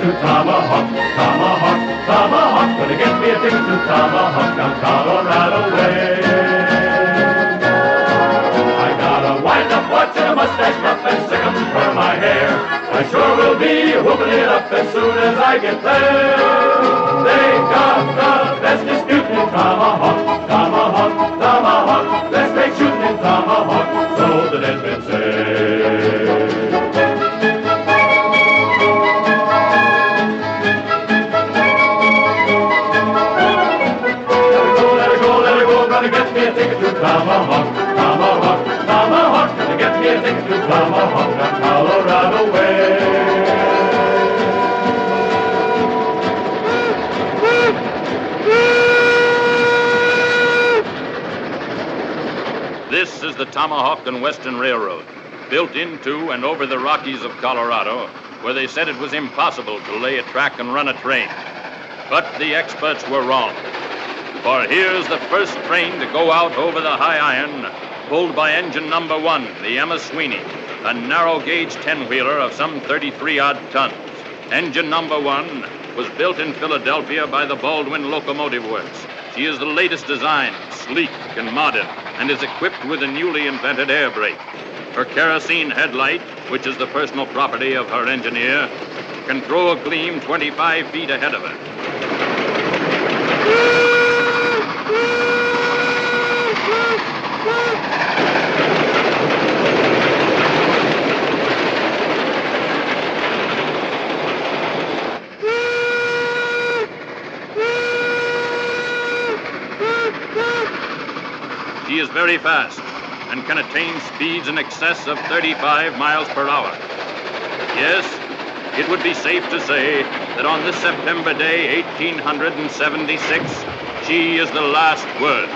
to Tomahawk, Tomahawk, Tomahawk. Gonna get me a ticket to Tomahawk down Colorado way. I got a wind-up watch and a mustache ruff and sick'em for my hair. I sure will be whooping it up as soon as I get there. They got the best dispute in Tomahawk, Tomahawk, Tomahawk. Let's make shooting in Tomahawk, so the dead men say. Gonna get me a ticket to Tomahawk, Tomahawk, Tomahawk. Gonna get me a ticket to Tomahawk down Colorado way. This is the Tomahawk and Western Railroad, built into and over the Rockies of Colorado, where they said it was impossible to lay a track and run a train. But the experts were wrong. For here's the first train to go out over the high iron, pulled by engine number 1, the Emma Sweeney, a narrow-gauge 10-wheeler of some 33-odd tons. Engine number 1 was built in Philadelphia by the Baldwin Locomotive Works. She is the latest design, sleek and modern, and is equipped with a newly invented air brake. Her kerosene headlight, which is the personal property of her engineer, can throw a gleam 25 feet ahead of her. She is very fast and can attain speeds in excess of 35 miles per hour. Yes, it would be safe to say that on this September day, 1876, she is the last word.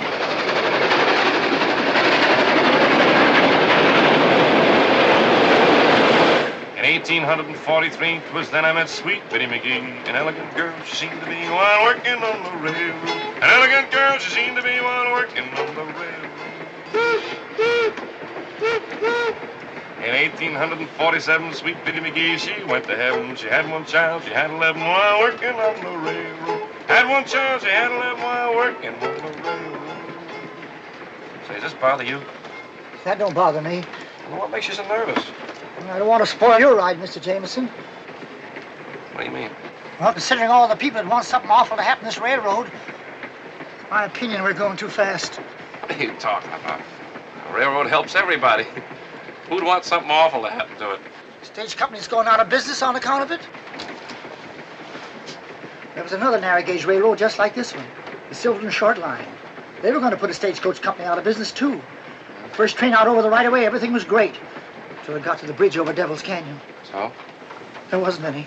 In 1843, 'twas then I met sweet Biddy McGee, an elegant girl she seemed to be while working on the railroad. An elegant girl she seemed to be while working on the railroad. In 1847, sweet Biddy McGee, she went to heaven. She had one child, she had 11 while working on the railroad. Had one child, she had 11 while working on the railroad. Say, does this bother you? That don't bother me. Well, what makes you so nervous? I don't want to spoil your ride, Mr. Jameson. What do you mean? Well, considering all the people that want something awful to happen this railroad, in my opinion, we're going too fast. What are you talking about? The railroad helps everybody. Who'd want something awful to happen to it? Stage company's going out of business on account of it. There was another narrow gauge railroad just like this one, the Silverton Short Line. They were going to put a stagecoach company out of business, too. First train out over the right-of-way, everything was great. Till it got to the bridge over Devil's Canyon. So? There wasn't any.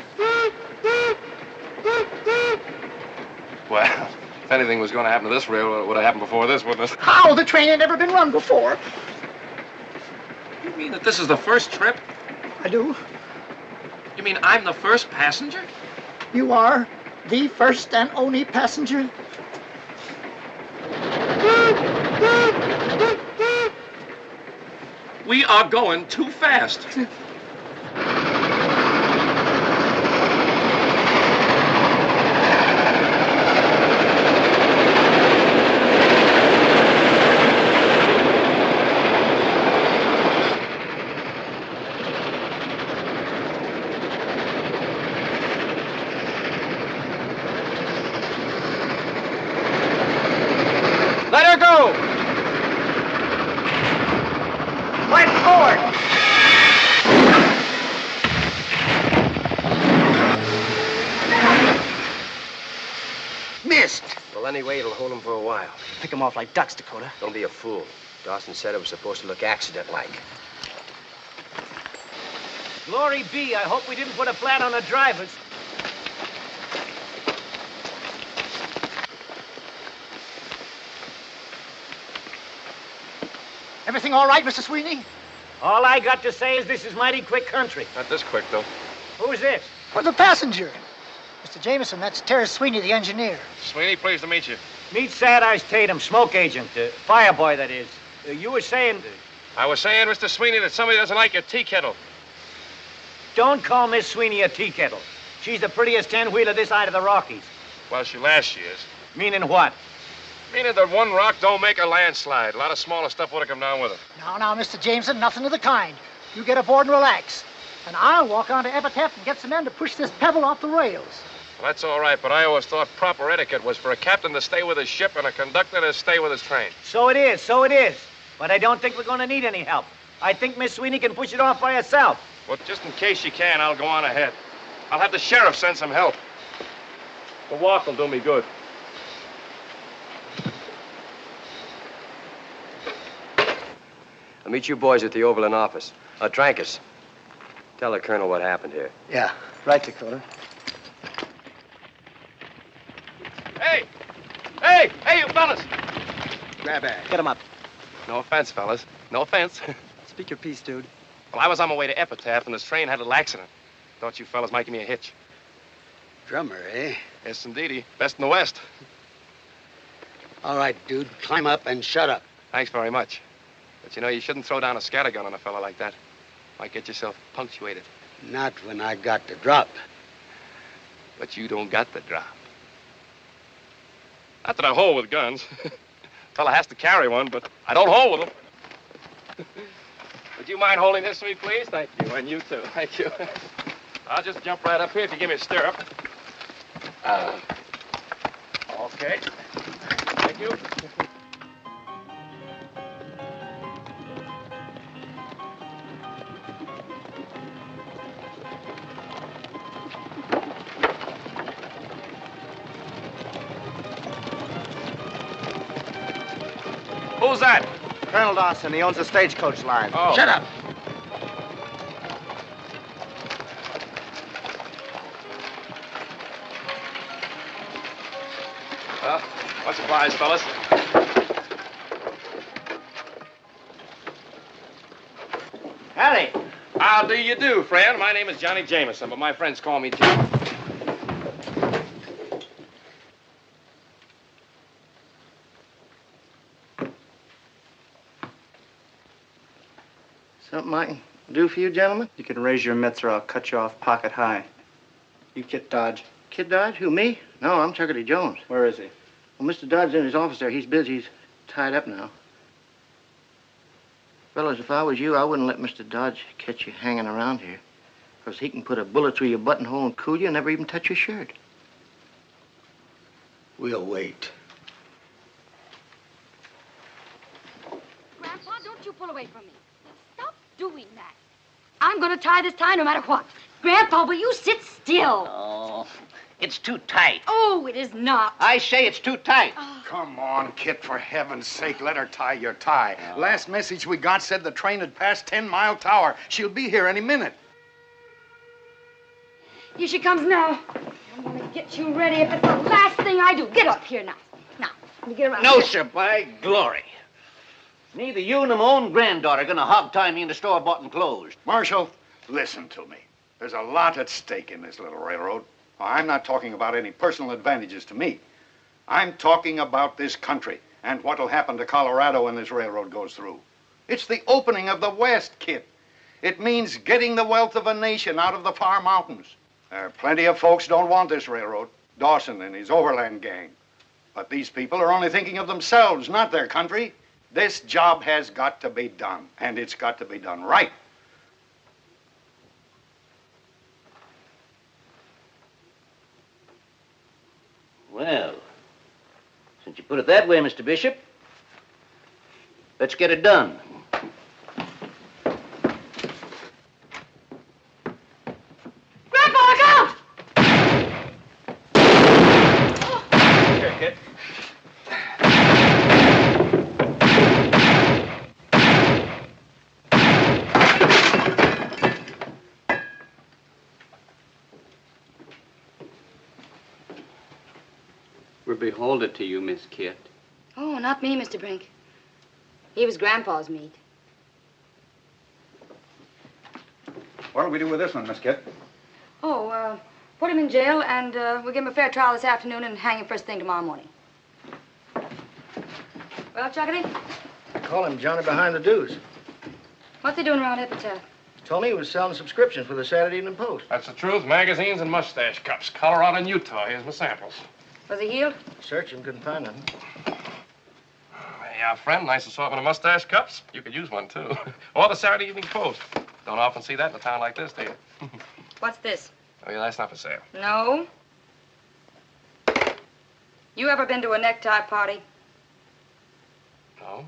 Well, if anything was going to happen to this railroad, it would have happened before this, wouldn't it? How? The train ain't never been run before. You mean that this is the first trip? I do. You mean I'm the first passenger? You are the first and only passenger. We are going too fast. Let her go! Right forward! Missed! Well, anyway, it'll hold them for a while. Pick them off like ducks, Dakota. Don't be a fool. Dawson said it was supposed to look accident-like. Glory be, I hope we didn't put a flat on the drivers. Everything all right, Mr. Sweeney? All I got to say is this is mighty quick country. Not this quick, though. Who's this? For the passenger. Mr. Jameson, that's Terrence Sweeney, the engineer. Sweeney, pleased to meet you. Meet Sad Eyes Tatum, smoke agent, fire boy, that is. You were saying... I was saying, Mr. Sweeney, that somebody doesn't like your tea kettle. Don't call Miss Sweeney a tea kettle. She's the prettiest 10-wheeler this side of the Rockies. Well, last year's. Meaning what? Meaning that one rock don't make a landslide. A lot of smaller stuff would have come down with it. Now, Mr. Jameson, nothing of the kind. You get aboard and relax. And I'll walk on to Epitaph and get some men to push this pebble off the rails. Well, that's all right, but I always thought proper etiquette was for a captain to stay with his ship and a conductor to stay with his train. So it is, so it is. But I don't think we're going to need any help. I think Miss Sweeney can push it off by herself. Well, just in case she can, I'll go on ahead. I'll have the sheriff send some help. The walk will do me good. I'll meet you boys at the Overland office. Trancas, tell the colonel what happened here. Yeah, right, Dakota. Hey! Hey, you fellas! Grab bag. Get him up. No offense, fellas. No offense. Speak your piece, dude. Well, I was on my way to Epitaph, and this train had a little accident. Thought you fellas might give me a hitch. Drummer, eh? Yes, indeedy. Best in the West. All right, dude. Climb up and shut up. Thanks very much. But you know, you shouldn't throw down a scattergun on a fella like that. Might get yourself punctuated. Not when I got the drop. But you don't got the drop. Not that I hold with guns. Fella has to carry one, but I don't hold with them. Would you mind holding this for me, please? Thank you, and you too. Thank you. I'll just jump right up here if you give me a stirrup. Okay. Thank you. Who's that? Colonel Dawson, he owns the stagecoach line. Oh. Shut up. Well, much obliged, fellas. Harry! How do you do, friend? My name is Johnny Jameson, but my friends call me Jim. Something I can do for you, gentlemen? You can raise your mitts or I'll cut you off pocket high. You Kit Dodge. Kid Dodge? Who, me? No, I'm Chuckity Jones. Where is he? Well, Mr. Dodge's in his office there. He's busy. He's tied up now. Fellas, if I was you, I wouldn't let Mr. Dodge catch you hanging around here. Because he can put a bullet through your buttonhole and cool you and never even touch your shirt. We'll wait. Grandpa, don't you pull away from me. Stop doing that. I'm going to tie this tie no matter what. Grandpa, will you sit still? Oh, it's too tight. Oh, it is not. I say it's too tight. Come on, Kit, for heaven's sake, let her tie your tie. Last message we got said the train had passed 10 Mile Tower. She'll be here any minute. Here she comes now. I'm going to get you ready if it's the last thing I do. Get up here now. Now, let me get around No, here. sir, by glory. Neither you nor my own granddaughter are going to hog-tie me into store-bought and closed. Marshal, listen to me. There's a lot at stake in this little railroad. I'm not talking about any personal advantages to me. I'm talking about this country and what'll happen to Colorado when this railroad goes through. It's the opening of the West, Kit. It means getting the wealth of a nation out of the far mountains. There are plenty of folks don't want this railroad. Dawson and his overland gang. But these people are only thinking of themselves, not their country. This job has got to be done, and it's got to be done right. Well, since you put it that way, Mr. Bishop, let's get it done. Grandpa, look out! Here, kid. We're beholden to you, Miss Kit. Oh, not me, Mr. Brink. He was Grandpa's meat. What'll we do with this one, Miss Kit? Oh, put him in jail, and we'll give him a fair trial this afternoon and hang him first thing tomorrow morning. Well, Chuckity, Call him Johnny Behind the Deuce. what's he doing around Epitaph? Told me he was selling subscriptions for the Saturday Evening Post. That's the truth. Magazines and mustache cups. Colorado and Utah. Here's my samples. Was he healed? Searched him, couldn't find him. Hey, friend, nice assortment of mustache cups. You could use one, too. Or the Saturday Evening Post. Don't often see that in a town like this, do you? What's this? Oh, yeah, that's not for sale. No. You ever been to a necktie party? No.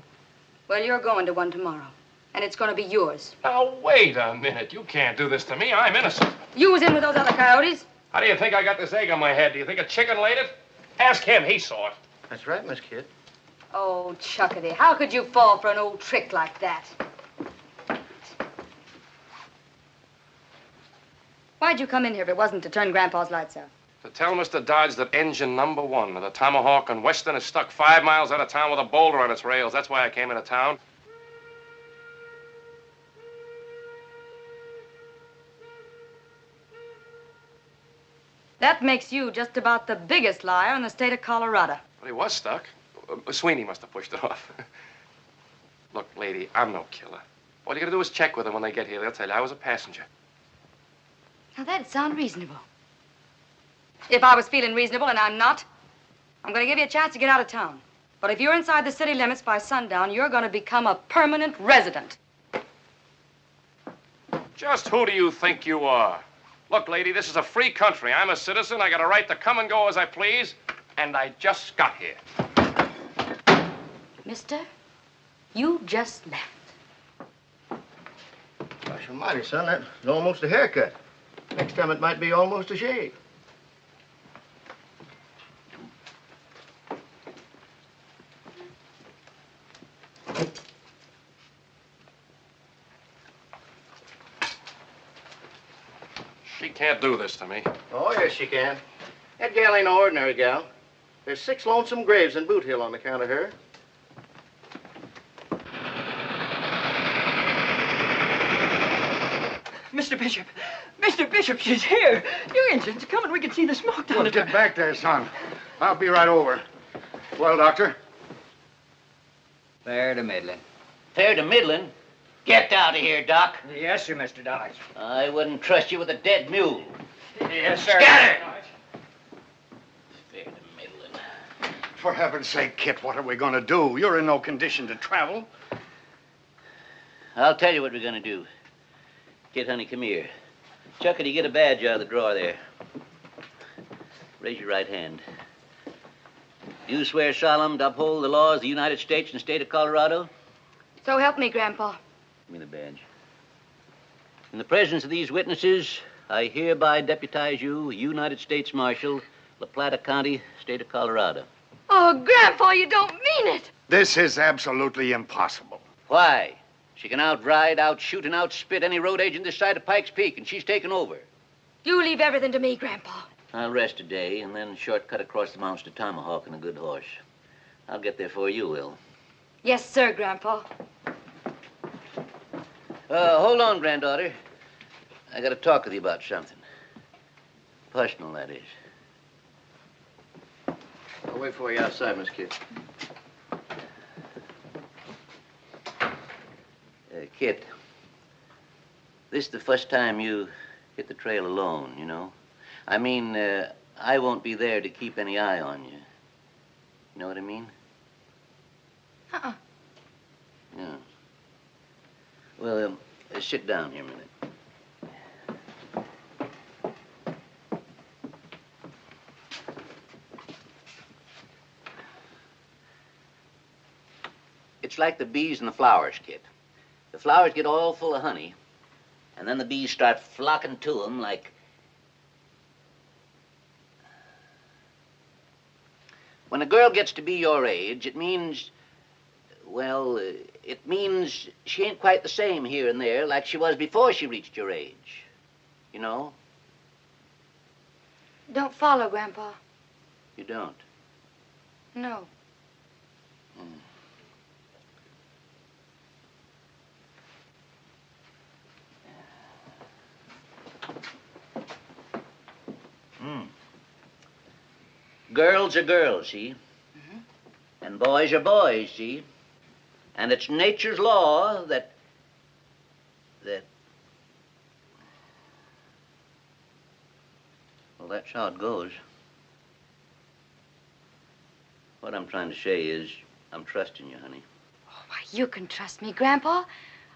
Well, you're going to one tomorrow. And it's going to be yours. Now, wait a minute. You can't do this to me. I'm innocent. You was in with those other coyotes? How do you think I got this egg on my head? Do you think a chicken laid it? Ask him. He saw it. That's right, Miss Kid. Oh, Chuckity, how could you fall for an old trick like that? Why'd you come in here if it wasn't to turn Grandpa's lights out? To tell Mr. Dodge that engine #1 of the Tomahawk and Western is stuck 5 miles out of town with a boulder on its rails. That's why I came into town. That makes you just about the biggest liar in the state of Colorado. But he was stuck. Sweeney must have pushed it off. Look, lady, I'm no killer. All you gotta do is check with them when they get here. They'll tell you I was a passenger. Now, that'd sound reasonable. If I was feeling reasonable, and I'm not, I'm going to give you a chance to get out of town. But if you're inside the city limits by sundown, you're going to become a permanent resident. Just who do you think you are? Look, lady, this is a free country. I'm a citizen. I got a right to come and go as I please. And I just got here. Mister, you just left. Gosh almighty, son, that's almost a haircut. Next time it might be almost a shave. She can't do this to me. Oh, yes, she can. That gal ain't no ordinary gal. There's 6 lonesome graves in Boot Hill on account of her. Mr. Bishop! Mr. Bishop, she's here! You Indians, come and we can see the smoke down Well, get back there, son. I'll be right over. Well, Doctor? Fair to middling. Fair to middling? Get out of here, Doc. Yes, sir, Mr. Dodge. I wouldn't trust you with a dead mule. Yes, sir. Scatter! Fair to middling. For heaven's sake, Kit, what are we going to do? You're in no condition to travel. I'll tell you what we're going to do. Kid, honey, come here. Chuckity, get a badge out of the drawer there. Raise your right hand. Do you swear solemn to uphold the laws of the United States and the state of Colorado? So help me, Grandpa. Give me the badge. In the presence of these witnesses, I hereby deputize you United States Marshal, La Plata County, state of Colorado. Oh, Grandpa, you don't mean it. This is absolutely impossible. Why? She can outride, outshoot, and outspit any road agent this side of Pikes Peak, and she's taken over. You leave everything to me, Grandpa. I'll rest a day and then shortcut across the mountains to Tomahawk on a good horse. I'll get there before you will. Yes, sir, Grandpa. Hold on, granddaughter. I got to talk with you about something. Personal, that is. I'll wait for you outside, Miss Kid. Kit, this is the first time you hit the trail alone, you know? I mean, I won't be there to keep any eye on you. You know what I mean? Uh-uh. Yeah. Well, sit down here a minute. It's like the bees and the flowers, Kit. The flowers get all full of honey, and then the bees start flocking to them like... When a girl gets to be your age, it means... Well, it means she ain't quite the same here and there like she was before she reached your age. You know? Don't follow, Grandpa. You don't? No. Girls are girls, see? Mm-hmm. And boys are boys, see? And it's nature's law that... that's how it goes. What I'm trying to say is, I'm trusting you, honey. Oh, why, you can trust me, Grandpa.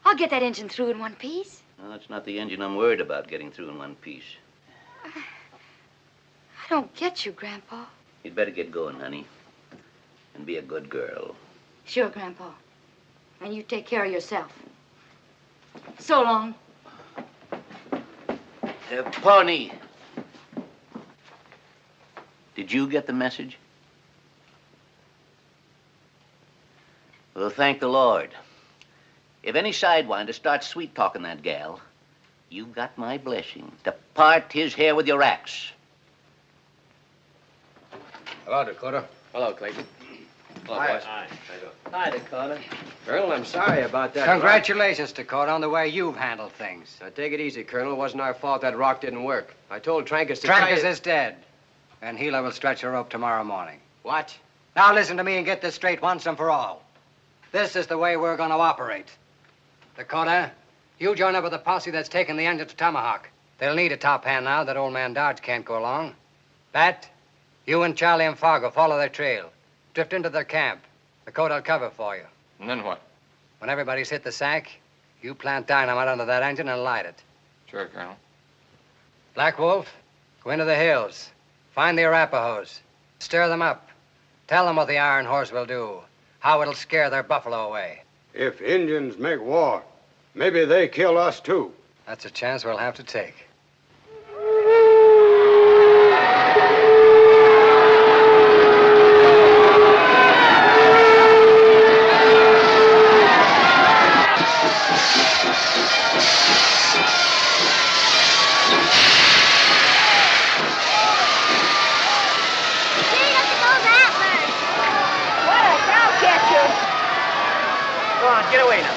I'll get that engine through in one piece. No, that's not the engine I'm worried about getting through in one piece. I don't get you, Grandpa. You'd better get going, honey. And be a good girl. Sure, Grandpa. And you take care of yourself. So long. Pony. Did you get the message? Well, thank the Lord. If any sidewinder starts sweet-talking that gal, you've got my blessing to part his hair with your axe. Hello, Dakota. Hello, Clayton. Hello, boys. Hi, Dakota. Colonel, I'm sorry about that. Congratulations, Dakota, on the way you've handled things. Now, take it easy, Colonel. It wasn't our fault that rock didn't work. I told Trankus to Trankus is dead. And Gila will stretch her rope tomorrow morning. What? Now listen to me and get this straight once and for all. This is the way we're going to operate. Dakota, you join up with the posse that's taking the engine to Tomahawk. They'll need a top hand now that old man Dodge can't go along. Bat, you and Charlie and Fargo follow their trail. Drift into their camp. Dakota will cover for you. And then what? When everybody's hit the sack, you plant dynamite under that engine and light it. Sure, Colonel. Black Wolf, go into the hills. Find the Arapahoes. Stir them up. Tell them what the Iron Horse will do. How it'll scare their buffalo away. If Indians make war, maybe they kill us too. That's a chance we'll have to take. Get away now.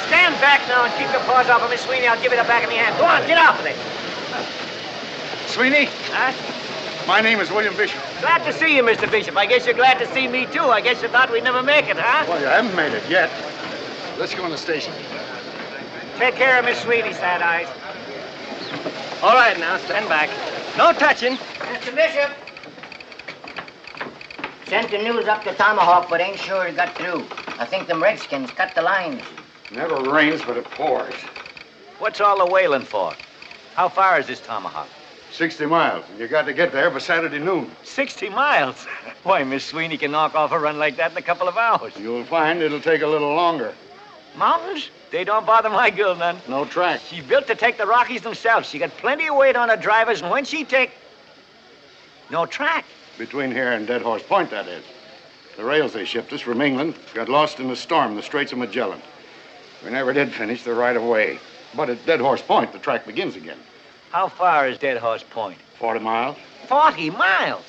Stand back now and keep your paws off of Miss Sweeney. I'll give you the back of my hand. Go on, get off of it. Sweeney? Huh? My name is William Bishop. Glad to see you, Mr. Bishop. I guess you're glad to see me, too. I guess you thought we'd never make it, huh? Well, you haven't made it yet. Let's go in the station. Take care of Miss Sweeney, Sad Eyes. All right, now, stand back. No touching. Mr. Bishop. Sent the news up to Tomahawk, but ain't sure it got through. I think them Redskins cut the lines. Never rains, but it pours. What's all the wailing for? How far is this Tomahawk? 60 miles, and you got to get there by Saturday noon. 60 miles? Why, Miss Sweeney can knock off a run like that in a couple of hours. You'll find it'll take a little longer. Mountains? They don't bother my girl none. No track. She's built to take the Rockies themselves. She got plenty of weight on her drivers, and when she take... No track. Between here and Dead Horse Point, that is. The rails they shipped us from England got lost in the storm in the Straits of Magellan. We never did finish the right-of-way. But at Dead Horse Point, the track begins again. How far is Dead Horse Point? 40 miles. 40 miles?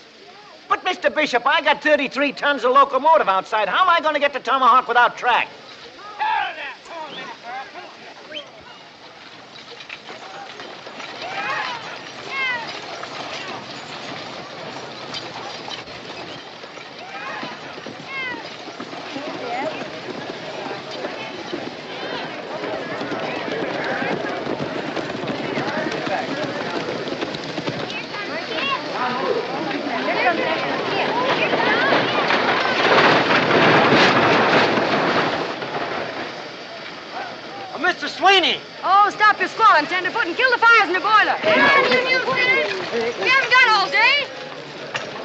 But, Mr. Bishop, I got 33 tons of locomotive outside. How am I going to get to Tomahawk without track? Mr. Sweeney! Oh, stop your squalling, tenderfoot, and kill the fires in the boiler. We haven't got all day.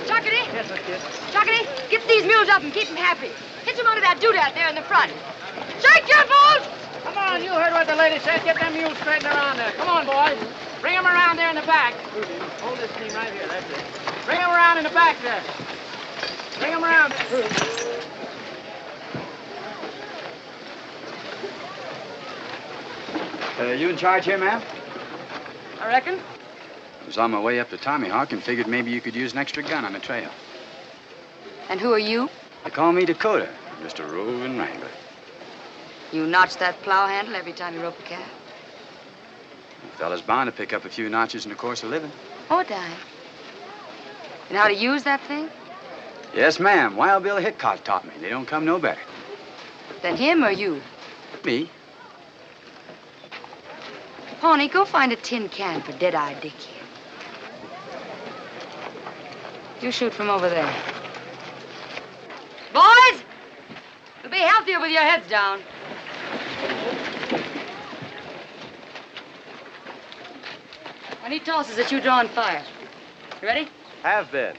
Chuckity. Yes, Miss Kid. Chuckity, get these mules up and keep them happy. Hit them under that doodad there in the front. Shake your bulls! Come on, you heard what the lady said. Get them mules straightened around there. Come on, boys. Bring them around there in the back. Hold this team right here, that's it. Bring them around in the back there. Bring them around. You in charge here, ma'am? I reckon. I was on my way up to Tomahawk and figured maybe you could use an extra gun on the trail. And who are you? They call me Dakota, just a roving wrangler. You notch that plow handle every time you rope a calf. A fella's bound to pick up a few notches in the course of living. Oh, dime. And how to use that thing? Yes, ma'am. Wild Bill Hitchcock taught me. They don't come no better. Then him or you? Me? Pawnee, go find a tin can for Dead-Eye Dick here. You shoot from over there. Boys! You'll be healthier with your heads down. When he tosses it, you draw and fire. You ready? Have been.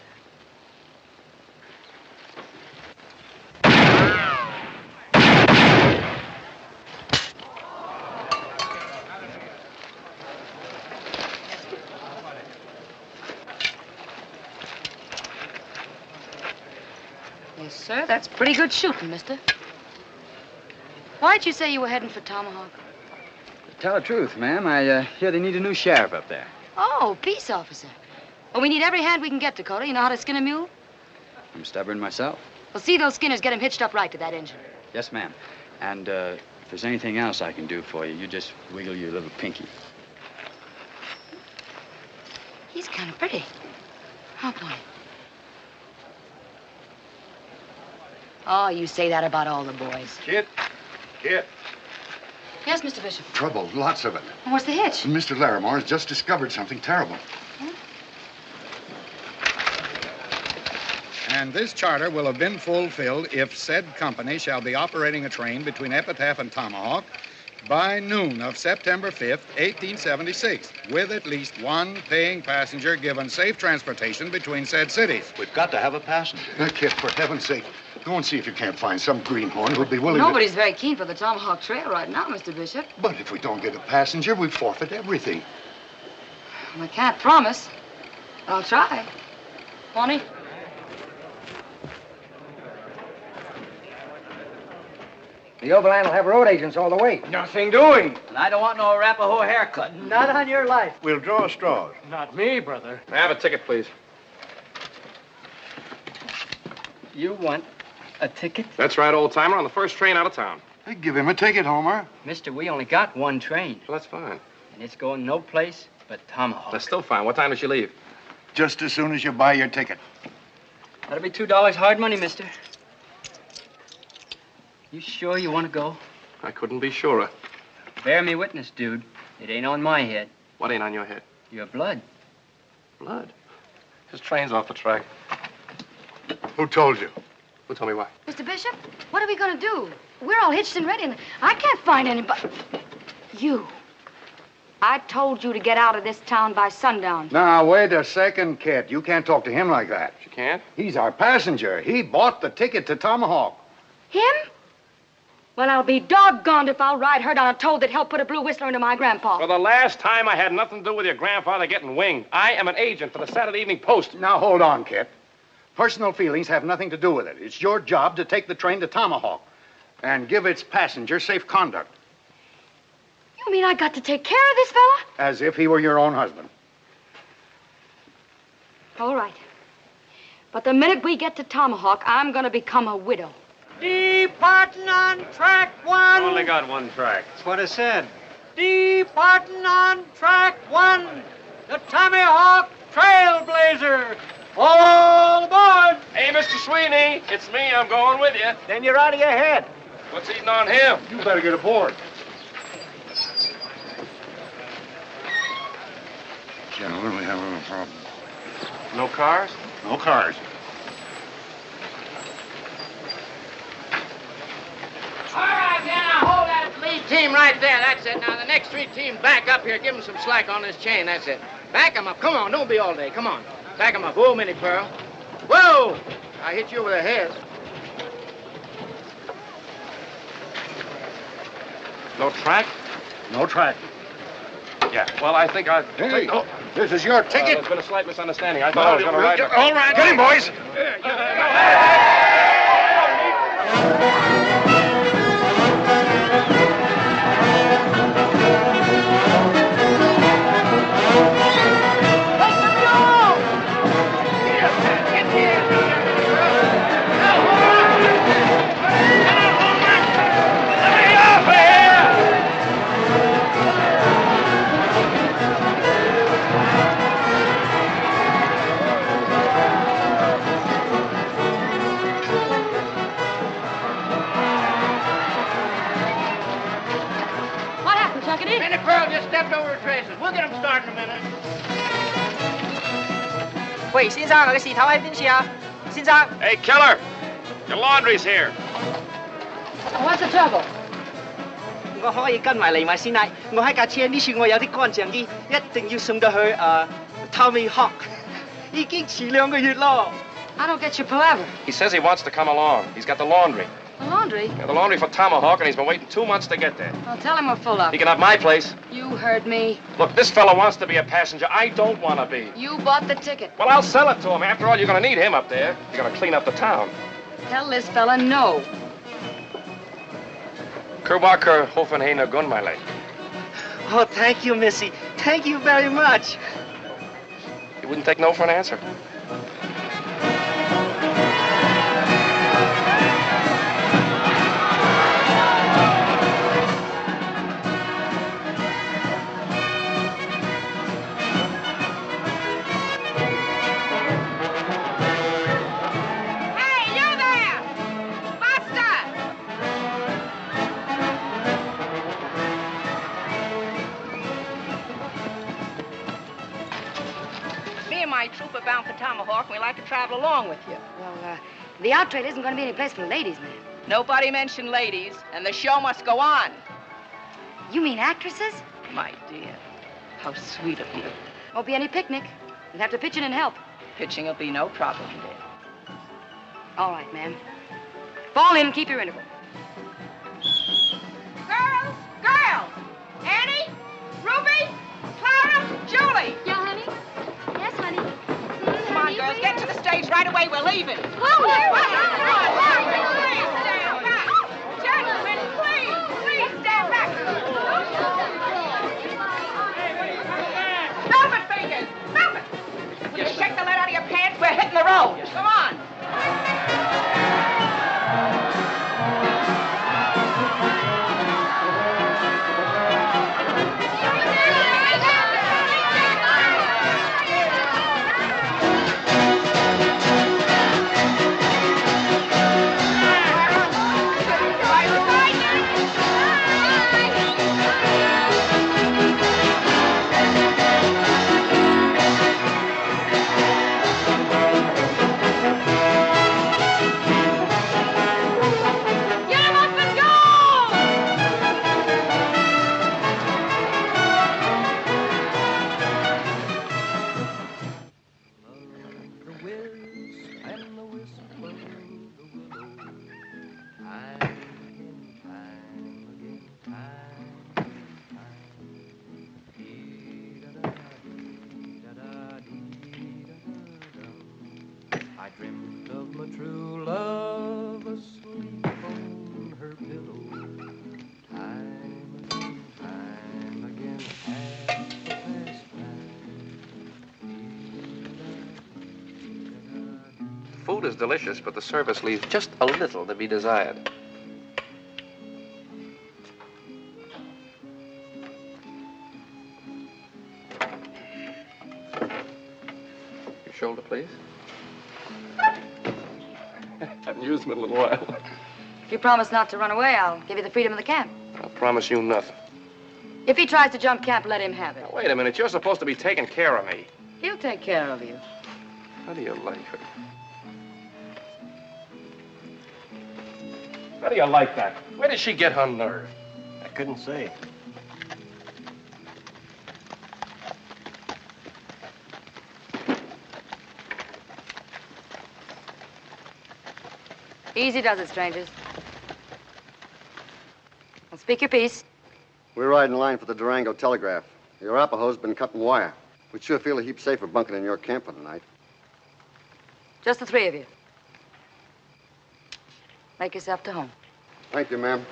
Yes, sir. That's pretty good shooting, mister. Why'd you say you were heading for Tomahawk? Tell the truth, ma'am. I hear they need a new sheriff up there. Oh, peace officer. Well, we need every hand we can get, Dakota. You know how to skin a mule? I'm stubborn myself. Well, see those skinners get him hitched up right to that engine. Yes, ma'am. And if there's anything else I can do for you, you just wiggle your little pinky. He's kind of pretty. Oh, boy. Oh, you say that about all the boys. Kid. Yes, Mr. Bishop. Trouble, lots of it. Well, what's the hitch? Mr. Larimore has just discovered something terrible. And this charter will have been fulfilled if said company shall be operating a train between Epitaph and Tomahawk by noon of September 5th, 1876, with at least one paying passenger given safe transportation between said cities. We've got to have a passenger. Kid, for heaven's sake, go and see if you can't find some greenhorn who'd be willing Nobody's very keen for the Tomahawk Trail right now, Mr. Bishop. But if we don't get a passenger, we forfeit everything. Well, I can't promise. I'll try. Bonnie? The Overland will have road agents all the way. Nothing doing. And I don't want no Arapaho haircut. Not on your life. We'll draw straws. Not me, brother. May I have a ticket, please? You want a ticket? That's right, old timer, on the first train out of town. Hey, give him a ticket, Homer. Mister, we only got one train. Well, that's fine. And it's going no place but Tomahawk. That's still fine. What time does she leave? Just as soon as you buy your ticket. That'll be $2 hard money, mister. You sure you want to go? I couldn't be surer. Bear me witness, dude. It ain't on my head. What ain't on your head? Your blood. Blood? His train's off the track. Who told you? Who told me what? Mr. Bishop, what are we going to do? We're all hitched and ready, and I can't find anybody. You. I told you to get out of this town by sundown. Now, wait a second, kid. You can't talk to him like that. She can't? He's our passenger. He bought the ticket to Tomahawk. Him? Well, I'll be doggoned if I'll ride herd on a toad that helped put a blue whistler into my grandpa. For the last time, I had nothing to do with your grandfather getting winged. I am an agent for the Saturday Evening Post. Now, hold on, kid. Personal feelings have nothing to do with it. It's your job to take the train to Tomahawk and give its passenger safe conduct. You mean I got to take care of this fella? As if he were your own husband. All right. But the minute we get to Tomahawk, I'm going to become a widow. Departing on track one. Only got one track. That's what I said. Departing on track one. The Tomahawk Trailblazer. All aboard. Hey, Mr. Sweeney, it's me. I'm going with you. Then you're out of your head. What's eating on him? You better get aboard. Gentlemen, we have a problem. No cars? No cars. All right, now, hold that lead team right there. That's it. Now, the next three teams back up here. Give them some slack on this chain. That's it. Back them up. Come on. Don't be all day. Come on. Back them up. Whoa, Minnie Pearl. Whoa! I hit you over the head. No track? No track. Yeah. Well, I think I... Hey, this is your ticket. There's been a slight misunderstanding. I thought I was going to ride... All right. Get him, boys. Minnie Pearl just stepped over her traces. We'll get them started in a minute. 喂，先生，個事頭喺邊處啊？先生。Hey, Keller, your laundry's here. What's the trouble? 我可以跟埋嚟埋先啦。我喺架車呢處，我有啲乾淨衣，一定要送到去Tomahawk。已經遲2個月咯。I don't get your palaver. He says he wants to come along. He's got the laundry. The laundry? Yeah, the laundry for Tomahawk, and he's been waiting 2 months to get there. Well, tell him we're full up. He can have my place. You heard me. Look, this fella wants to be a passenger. I don't want to be. You bought the ticket. Well, I'll sell it to him. After all, you're going to need him up there. You're going to clean up the town. Tell this fella no. Kerwaker Hoffenheim gun, my lady. Oh, thank you, Missy. Thank you very much. You wouldn't take no for an answer. My troop are bound for Tomahawk, and we like to travel along with you. Well, the out trade isn't going to be any place for ladies, ma'am. Nobody mentioned ladies, and the show must go on. You mean actresses? My dear, how sweet of you. Won't be any picnic. You'll have to pitch in and help. Pitching will be no problem, dear. All right, ma'am. Fall in and keep your interval. Girls! Girls! Annie? Ruby? Clara? Julie! Yeah, honey? Yes, honey. Come on, girls, get to the stage right away. We're leaving. Come on. Please stand back. Gentlemen, please stand back. Stop it, fingers. Stop it. Will you shake the lead out of your pants? We're hitting the road. Come on. I dreamt of my true love asleep on her pillow. Time and again, half past Food is delicious, but the service leaves just a little to be desired. Your shoulder, please. Haven't used them in a little while. If you promise not to run away, I'll give you the freedom of the camp. I'll promise you nothing. If he tries to jump camp, let him have it. Now, wait a minute. You're supposed to be taking care of me. He'll take care of you. How do you like her? How do you like that? Where did she get her nerve? I couldn't say. Easy does it, strangers. Well, speak your piece. We're riding in line for the Durango telegraph. The Arapahoe's been cutting wire. We'd sure feel a heap safer bunking in your camp for the night. Just the three of you. Make yourself to home. Thank you, ma'am.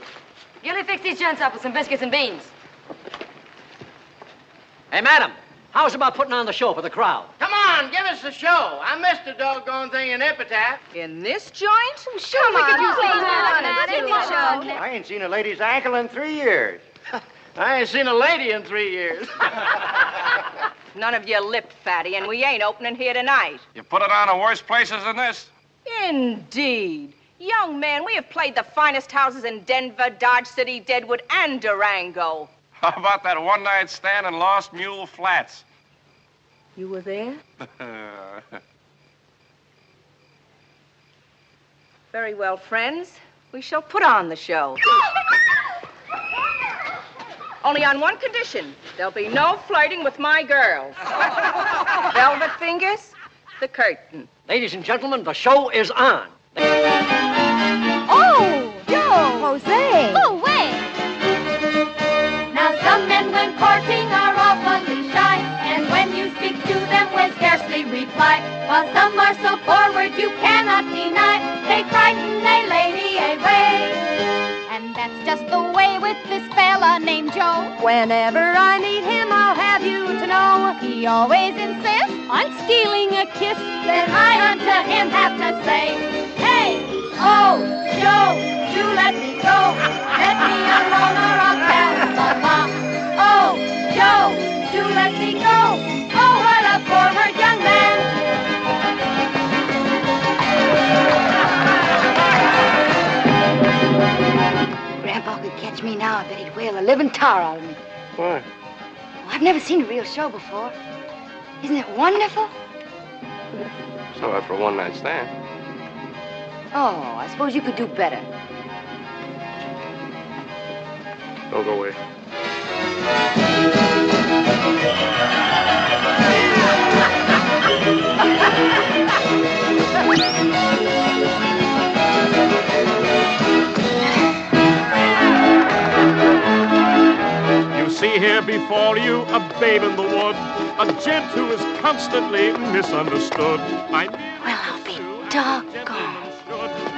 Gilly, fix these gents up with some biscuits and beans. Hey, madam, how's about putting on the show for the crowd? Come on, give us the show. I missed the doggone thing in Epitaph. In this joint? Sure, look at you, I ain't seen a lady's ankle in 3 years. I ain't seen a lady in 3 years. None of you lip fatty, and we ain't opening here tonight. You put it on in worse places than this? Indeed. Young man, we have played the finest houses in Denver, Dodge City, Deadwood, and Durango. How about that one-night stand in Lost Mule Flats? You were there? Very well, friends. We shall put on the show. Only on one condition. There'll be no flirting with my girls. Velvet fingers, the curtain. Ladies and gentlemen, the show is on. Oh, Joe. Jose. Oh, wait. Now, some men when courting are awfully shy, and when you speak to them will scarcely reply. While some are so forward you cannot deny, they frighten a lady away. And that's just the way with this fella named Joe. Whenever I meet him, I'll have you to know, he always insists on stealing a kiss. Then I unto him have to say, hey, oh, Joe, do let me go. Let me alone or I'll tell Mama. Oh, Joe, do let me go. Oh, what a forward young man. Grandpa could catch me now, I bet he'd whale a living tar out of me. Why? Well, I've never seen a real show before. Isn't it wonderful? It's all right for a one-night stand. Oh, I suppose you could do better. Don't go away. You see here before you a babe in the wood, a gent who is constantly misunderstood. Well, I'll be doggone.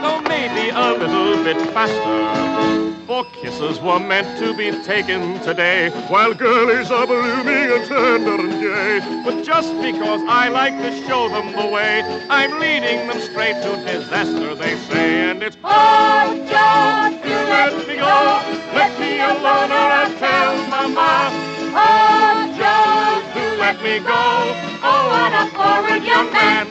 Though maybe a little bit faster. For kisses were meant to be taken today, while girlies are blooming and tender and gay. But just because I like to show them the way, I'm leading them straight to disaster, they say. And it's, oh, Joe, do let me go. Let me alone or I'll tell Mama. Oh, Joe, do let me go. Oh, what a forward young man.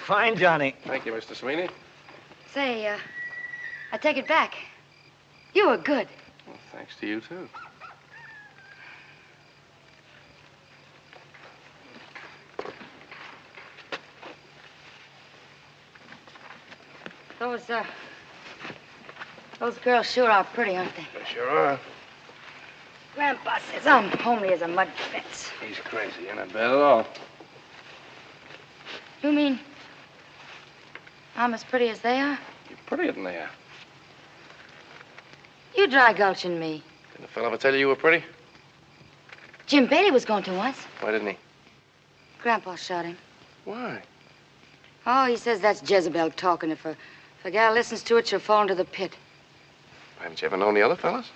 Fine, Johnny. Thank you, Mr. Sweeney. Say, I take it back. You were good. Well, thanks to you, too. Those girls sure are pretty, aren't they? They sure are. Grandpa says I'm homely as a mud fence. He's crazy. You're not bad at all. You mean I'm as pretty as they are? You're prettier than they are. You dry gulching me. Didn't the fellow ever tell you you were pretty? Jim Bailey was going to once. Why didn't he? Grandpa shot him. Why? Oh, he says that's Jezebel talking. If a gal listens to it, she'll fall into the pit. Haven't you ever known the other fellas?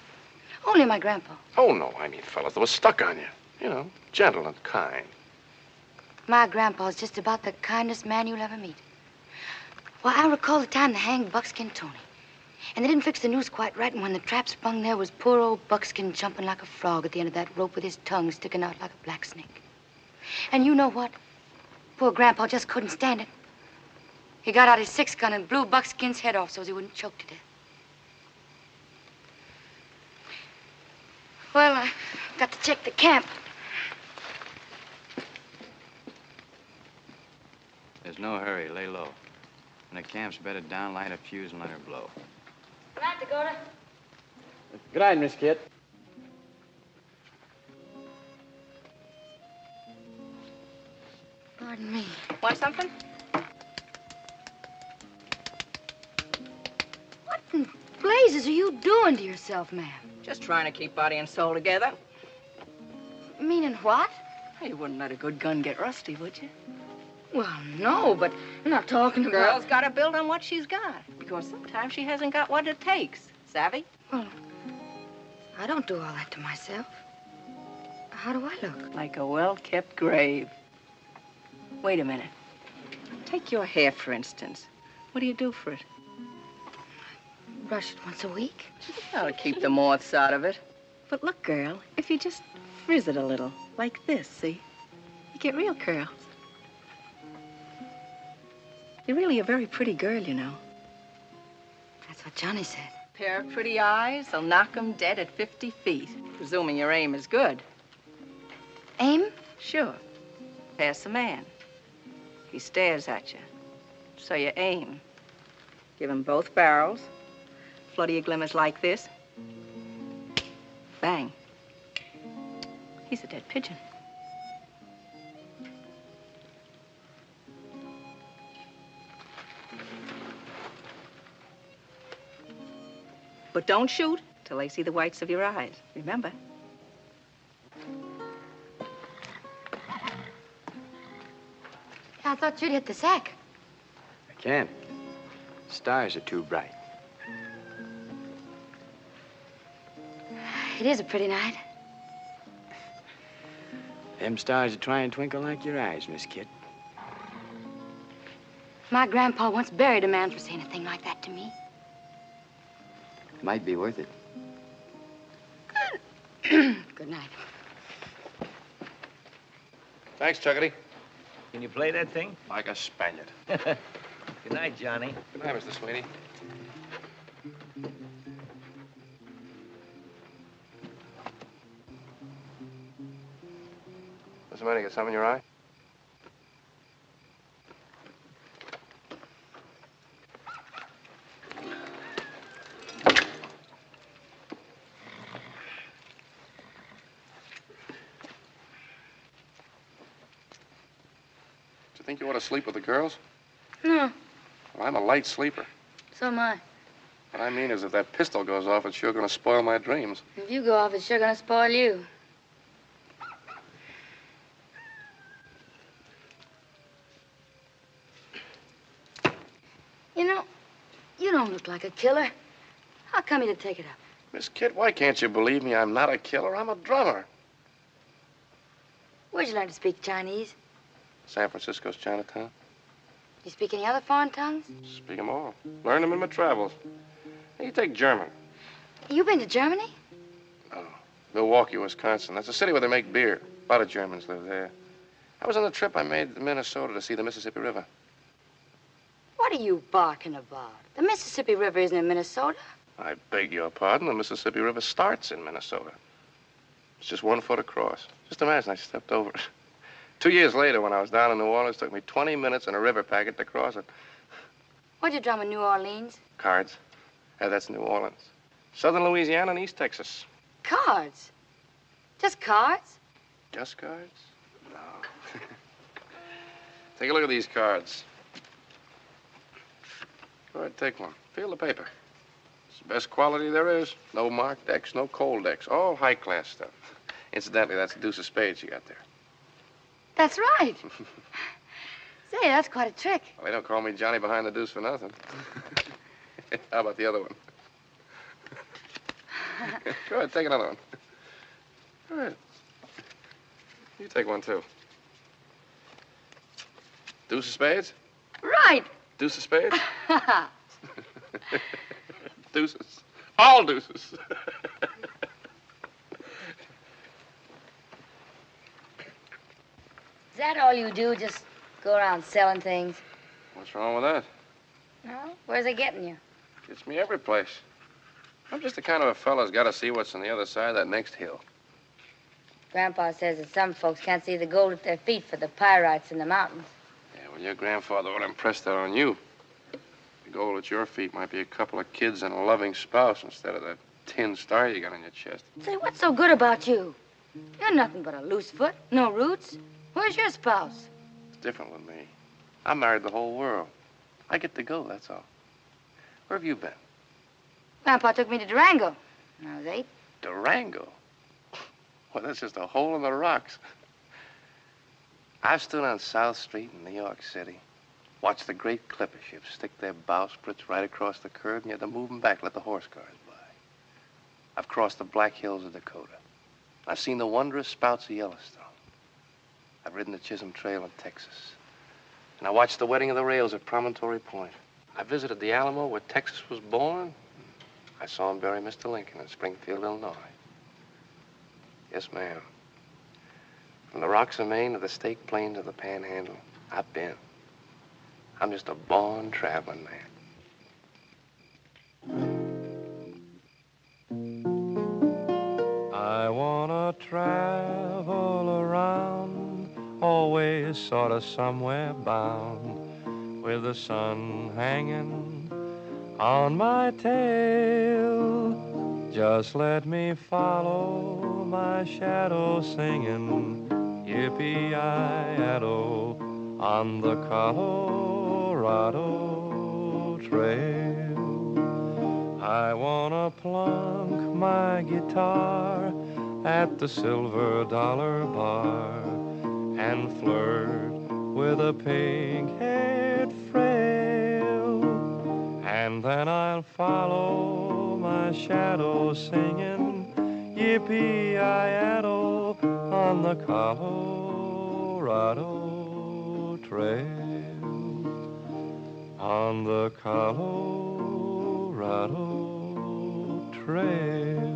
Only my grandpa. Oh, no. I mean fellas that were stuck on you. You know, gentle and kind. My grandpa's just about the kindest man you'll ever meet. Well, I recall the time they hanged Buckskin Tony. And they didn't fix the noose quite right, and when the trap sprung, there was poor old Buckskin jumping like a frog at the end of that rope with his tongue sticking out like a black snake. And you know what? Poor Grandpa just couldn't stand it. He got out his 6-gun and blew Buckskin's head off so he wouldn't choke to death. Well, I got to check the camp. There's no hurry. Lay low. When the camp's bedded down, light a fuse and let her blow. Good night, Dakota. Good night, Miss Kit. Pardon me. Want something? What in blazes are you doing to yourself, ma'am? Just trying to keep body and soul together. Meaning what? You wouldn't let a good gun get rusty, would you? Well, no, but I'm not talking about... Girl's got to build on what she's got, because sometimes she hasn't got what it takes. Savvy? Well, I don't do all that to myself. How do I look? Like a well-kept grave. Wait a minute. Take your hair, for instance. What do you do for it? Brush it once a week. That'll keep the moths out of it. But look, girl, if you just frizz it a little, like this, see? You get real curls. You're really a very pretty girl, you know. That's what Johnny said. Pair of pretty eyes, they'll knock 'em dead at 50 feet, presuming your aim is good. Aim? Sure. Pass the man. He stares at you. So you aim. Give him both barrels. Flutter your glimmers like this. Bang. He's a dead pigeon. But don't shoot till they see the whites of your eyes. Remember? I thought you'd hit the sack. I can't. Stars are too bright. It is a pretty night. Them stars are trying to twinkle like your eyes, Miss Kit. My grandpa once buried a man for saying a thing like that to me. Might be worth it. Good night. Thanks, Chuckity. Can you play that thing? Like a Spaniard. Good night, Johnny. Good night, Mr. Sweeney. What's the matter? You got something in your eye? Think you ought to sleep with the girls? No, Well, I'm a light sleeper. so am I. What I mean is if that pistol goes off, it's sure going to spoil my dreams. If you go off, it's sure gonna spoil you. You know, you don't look like a killer. How come you to take it up? Miss Kit, why can't you believe me? I'm not a killer. I'm a drummer. Where'd you learn to speak Chinese? San Francisco's Chinatown. You speak any other foreign tongues? Speak 'em all. Learned 'em in my travels. Hey, you take German. You been to Germany? Milwaukee, Wisconsin. That's a city where they make beer. A lot of Germans live there. I was on the trip I made to Minnesota to see the Mississippi River. What are you barking about? The Mississippi River isn't in Minnesota. I beg your pardon. The Mississippi River starts in Minnesota. It's just 1 foot across. Just imagine I stepped over it. 2 years later, when I was down in New Orleans, it took me 20 minutes and a river packet to cross it. What'd you drum in New Orleans? Cards. Yeah, that's New Orleans. Southern Louisiana and East Texas. Cards. Just cards? Just cards? No. Take a look at these cards. Go ahead, take one. Feel the paper. It's the best quality there is. No marked decks, no cold decks. All high-class stuff. Incidentally, that's the deuce of spades you got there. That's right. Say, that's quite a trick. Well, they don't call me Johnny behind the deuce for nothing. How about the other one? Go ahead, take another one. Go ahead. You take one, too. Deuce of spades? Right. Deuce of spades? Deuces. All deuces. Is that all you do, just go around selling things? What's wrong with that? No? Where's it getting you? Gets me every place. I'm just the kind of a fella's got to see what's on the other side of that next hill. Grandpa says that some folks can't see the gold at their feet for the pyrites in the mountains. Yeah, well, your grandfather would impress that on you. The gold at your feet might be a couple of kids and a loving spouse instead of that tin star you got on your chest. Say, what's so good about you? You're nothing but a loose foot, no roots. Where's your spouse? It's different with me. I married the whole world. I get to go, that's all. Where have you been? Grandpa took me to Durango when I was 8. Durango? Well, that's just a hole in the rocks. I've stood on South Street in New York City, watched the great clipper ships stick their bowsprits right across the curb, and you had to move them back, let the horse cars by. I've crossed the Black Hills of Dakota. I've seen the wondrous spouts of Yellowstone. I've ridden the Chisholm Trail in Texas. And I watched the wedding of the rails at Promontory Point. I visited the Alamo where Texas was born. I saw him bury Mr. Lincoln in Springfield, Illinois. Yes, ma'am. From the rocks of Maine to the Stake Plains of the Panhandle, I've been. I'm just a born traveling man. I wanna travel around, always sort of somewhere bound, with the sun hanging on my tail. Just let me follow my shadow singing yippee-yi-yado on the Colorado Trail. I wanna plunk my guitar at the Silver Dollar Bar and flirt with a pink-haired frail. And then I'll follow my shadow singing yippee-yi-yado on the Colorado Trail. On the Colorado Trail.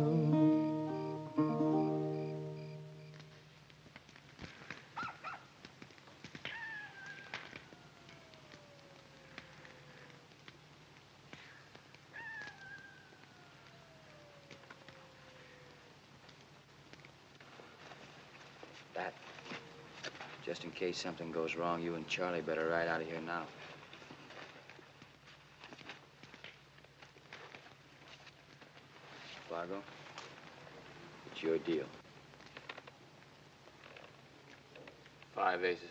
That, just in case something goes wrong, you and Charlie better ride out of here now. Fargo, it's your deal. 5 aces.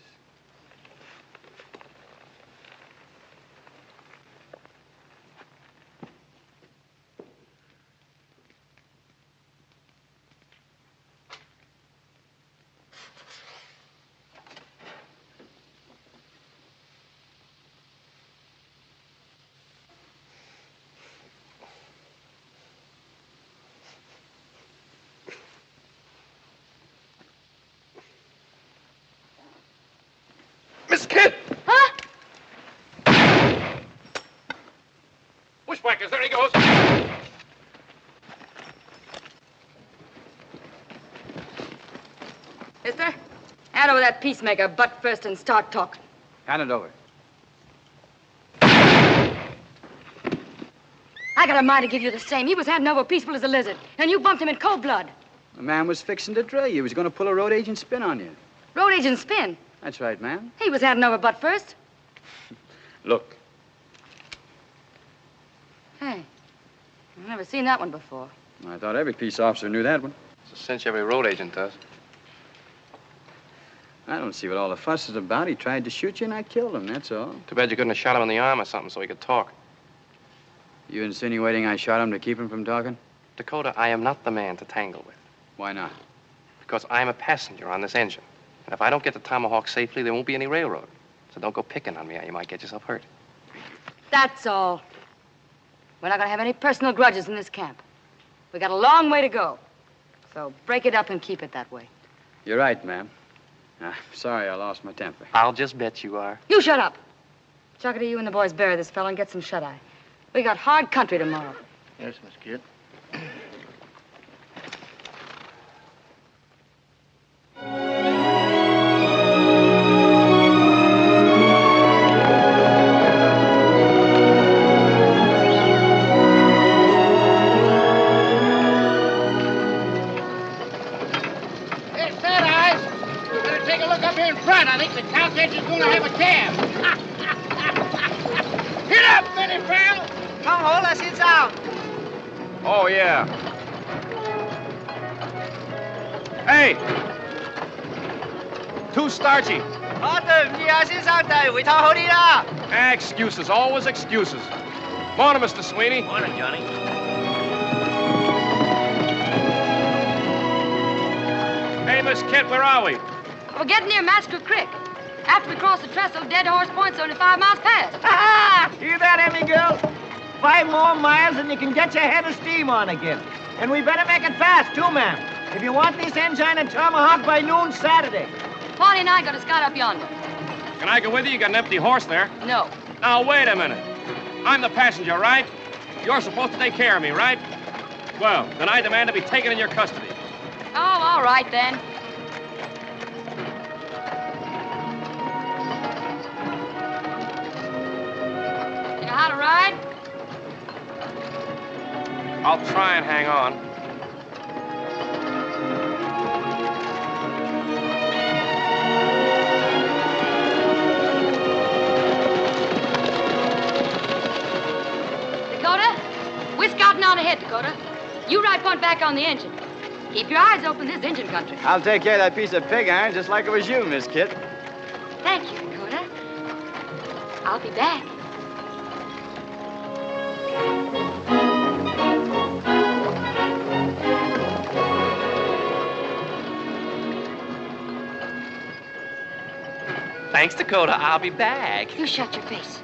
Miss Kid! Huh? Bushwhackers, there he goes. Mister, hand over that peacemaker butt first and start talking. Hand it over. I got a mind to give you the same. He was handing over peaceful as a lizard, and you bumped him in cold blood. The man was fixing to drill you. He was going to pull a road agent spin on you. Road agent spin? That's right, ma'am. He was handing over butt first. Look. Hey, I've never seen that one before. I thought every peace officer knew that one. It's a cinch every road agent does. I don't see what all the fuss is about. He tried to shoot you, and I killed him, that's all. Too bad you couldn't have shot him in the arm or something so he could talk. You insinuating I shot him to keep him from talking? Dakota, I am not the man to tangle with. Why not? Because I'm a passenger on this engine. And if I don't get the Tomahawk safely, there won't be any railroad. So don't go picking on me or you might get yourself hurt. That's all. We're not going to have any personal grudges in this camp. We got a long way to go. So break it up and keep it that way. You're right, ma'am. Sorry I lost my temper. I'll just bet you are. You shut up. Chuckity, you and the boys bury this fellow and get some shut-eye. We got hard country tomorrow. Yes, Miss Kid. Oh, yeah. Hey! Too starchy. Excuses, always excuses. Morning, Mr. Sweeney. Morning, Johnny. Hey, Miss Kent, where are we? We're getting near Massacre Creek. After we cross the trestle, Dead Horse Point's only 5 miles past. Hear that, Emmy girl? 5 more miles and you can get your head of steam on again. And we better make it fast, too, ma'am. If you want this engine at Tomahawk by noon Saturday. Pauley and I got a scout up yonder. Can I go with you? You got an empty horse there. No. Now, wait a minute. I'm the passenger, right? You're supposed to take care of me, right? Well, then I demand to be taken in your custody. Oh, all right, then. You know how to ride? I'll try and hang on. We're scouting on ahead, Dakota. You ride point back on the engine. Keep your eyes open, this engine country. I'll take care of that piece of pig iron just like it was you, Miss Kit. Thank you, Dakota. I'll be back. Thanks, Dakota. I'll be back. You shut your face.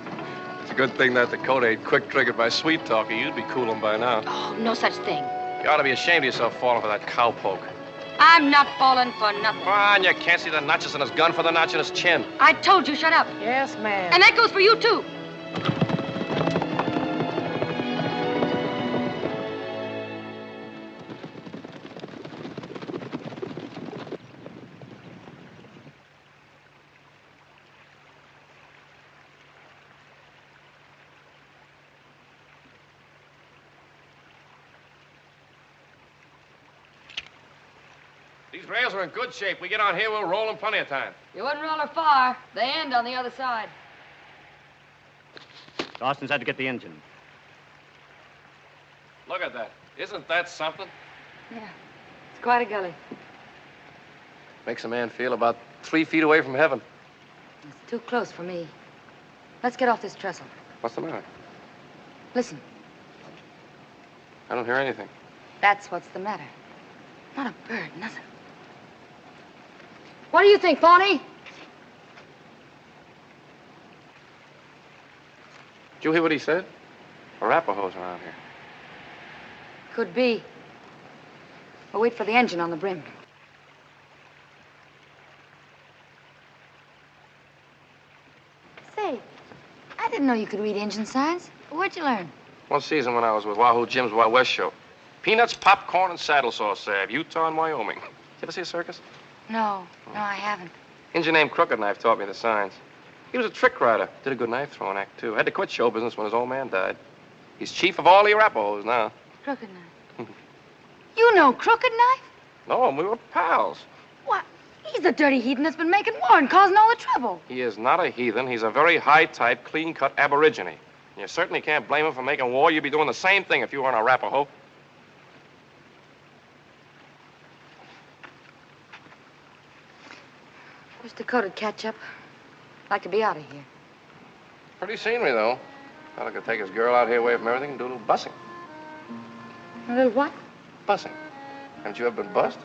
It's a good thing that Dakota ain't quick-triggered by sweet talking. You'd be cooling by now. Oh, no such thing. You ought to be ashamed of yourself falling for that cowpoke. I'm not falling for nothing. Come on, you can't see the notches in his gun for the notch in his chin. I told you, shut up. Yes, ma'am. And that goes for you, too. These rails are in good shape. We get on here, we'll roll in plenty of time. You wouldn't roll her far. They end on the other side. Dawson's had to get the engine. Look at that. Isn't that something? Yeah, it's quite a gully. Makes a man feel about 3 feet away from heaven. It's too close for me. Let's get off this trestle. What's the matter? Listen, I don't hear anything. that's what's the matter. Not a bird, nothing. What do you think, Pawnee? Did you hear what he said? Arapahoes around here. Could be. We'll wait for the engine on the brim. Say, I didn't know you could read engine signs. Where'd you learn? One season when I was with Wahoo Jim's Wild West show. Peanuts, popcorn, and saddle sauce salve. Utah and Wyoming. Did you ever see a circus? No, I haven't. Engine named Crooked Knife taught me the signs. He was a trick rider. Did a good knife throwing act, too. Had to quit show business when his old man died. He's chief of all the Arapahoes now. Crooked Knife. You know Crooked Knife? No, we were pals. What? He's the dirty heathen that's been making war and causing all the trouble. He is not a heathen. He's a very high-type, clean-cut aborigine. And you certainly can't blame him for making war. You'd be doing the same thing if you were an Arapaho. Wish Dakota'd catch up. Like to be out of here. Pretty scenery, though. Fella could take his girl out here away from everything and do a little bussing. A little what? Bussing. Haven't you ever been bussed?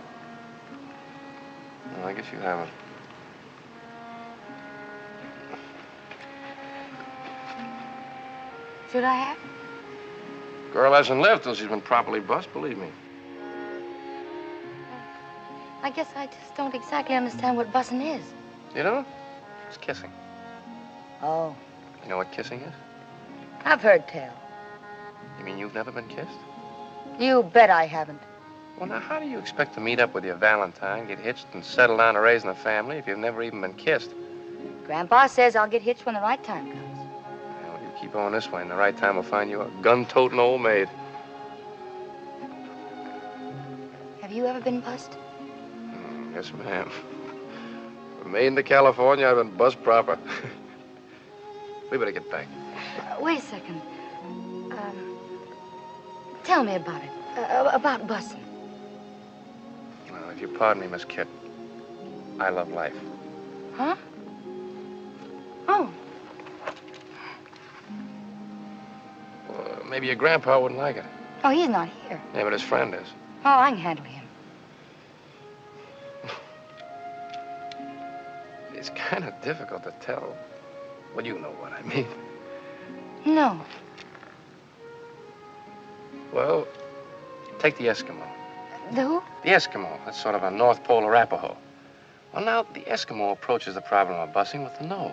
Well, I guess you haven't. Should I have? Girl hasn't lived till she's been properly bussed, believe me. I guess I just don't exactly understand what bussing is. You know? It's kissing. Oh. You know what kissing is? I've heard tell. You mean you've never been kissed? You bet I haven't. Well, now, how do you expect to meet up with your Valentine, get hitched, and settle down to raising a family if you've never even been kissed? Grandpa says I'll get hitched when the right time comes. Well, you keep on this way, and the right time will find you a gun-toting old maid. Have you ever been bussed? Yes, ma'am. From Maine to California, I've been bussed proper. We better get back. Wait a second. Tell me about it. About busing. Well, if you pardon me, Miss Kit, I love life. Huh? Oh. Well, maybe your grandpa wouldn't like it. Oh, he's not here. Yeah, but his friend is. Oh, I can handle him. It's kind of difficult to tell. Well, you know what I mean. No. Well, take the Eskimo. The who? The Eskimo. That's sort of a North Pole Arapaho. Well, now, the Eskimo approaches the problem of busing with the nose.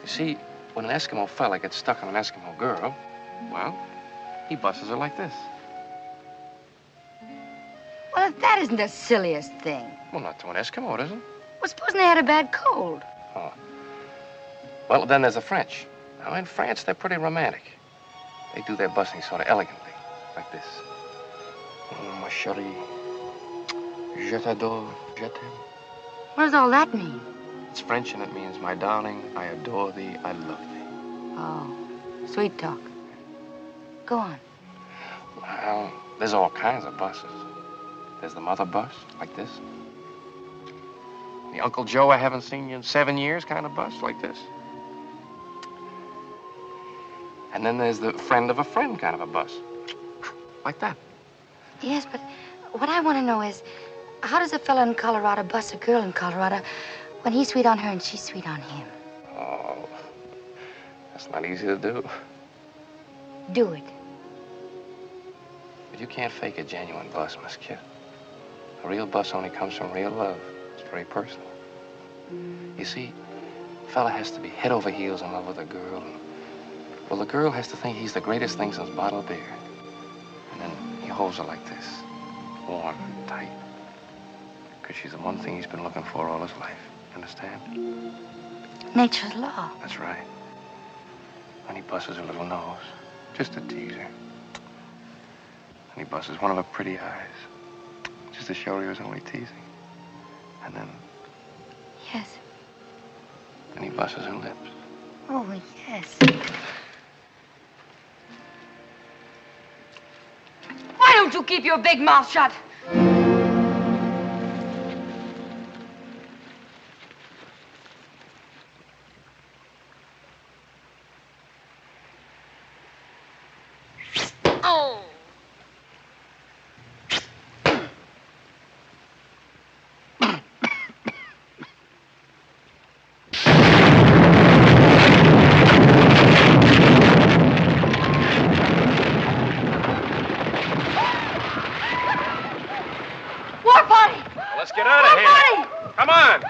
You see, when an Eskimo fella gets stuck on an Eskimo girl, well, he busses her like this. Well, that isn't the silliest thing. Well, not to an Eskimo, it isn't. Well, supposing they had a bad cold. Oh. Well, then there's the French. Now, in France, they're pretty romantic. They do their busing sort of elegantly, like this. Oh, ma chérie, je t'adore, je t'aime. What does all that mean? It's French, and it means, my darling, I adore thee, I love thee. Oh, sweet talk. Go on. Well, there's all kinds of buses. There's the mother bus, like this. The Uncle Joe I haven't seen you in 7 years kind of bus, like this. And then there's the friend of a friend kind of a bus, like that. Yes, but what I want to know is, how does a fella in Colorado bus a girl in Colorado when he's sweet on her and she's sweet on him? Oh, that's not easy to do. Do it. But you can't fake a genuine bus, Miss Kit. A real bus only comes from real love. It's very personal. You see, a fella has to be head over heels in love with a girl. And, well, the girl has to think he's the greatest thing since bottled beer. And then he holds her like this, warm and tight. Because she's the one thing he's been looking for all his life. Understand? Nature's law. That's right. And he busses her little nose, just to tease her. And he busses one of her pretty eyes, just to show her he was only teasing. And then... Yes. And he busses her lips. Oh, yes. Why don't you keep your big mouth shut? Oh. War party! Let's get out of here. Come on.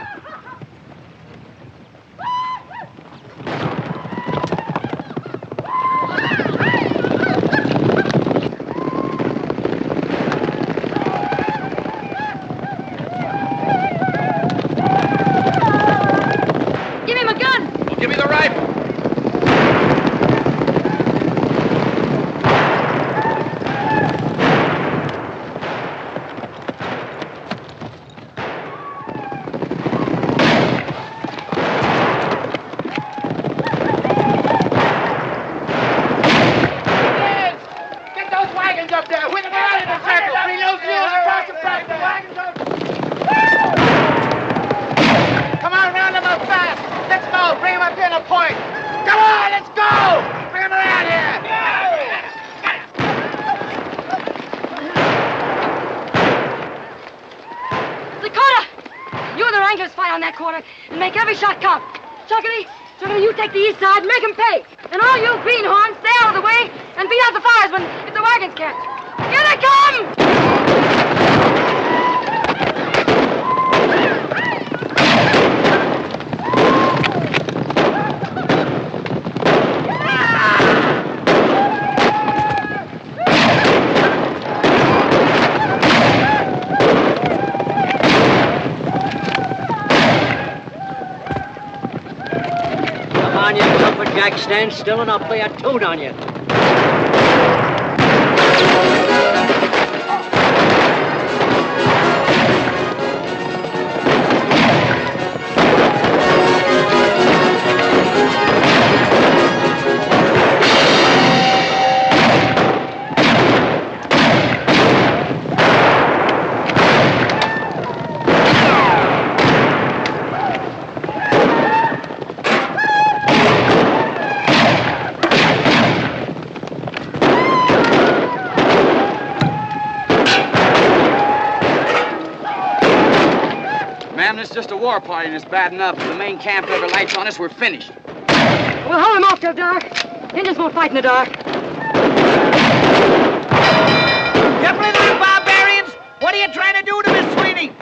Give him a gun! Well, give me the rifle. Get those wagons up there. Whip them out in a circle. Bring those mules across the track. The wagons up. Come on, round them up fast. Let's go. Bring them up here in a point. Come on, let's go. Bring them around here. Dakota! You and the Wranglers fight on that corner and make every shot count. Chuckity, you take the east side, make them pay. And all you greenhorns, stay out of the way and beat out the firemen if the wagons catch. Here they come! Come on, you lumberjack, stand still and I'll play a tune on you. war party is bad enough. If the main camp ever lights on us, we're finished. We'll hold them off till dark. Indians won't fight in the dark. Careful there, barbarians! What are you trying to do to Miss Sweeney?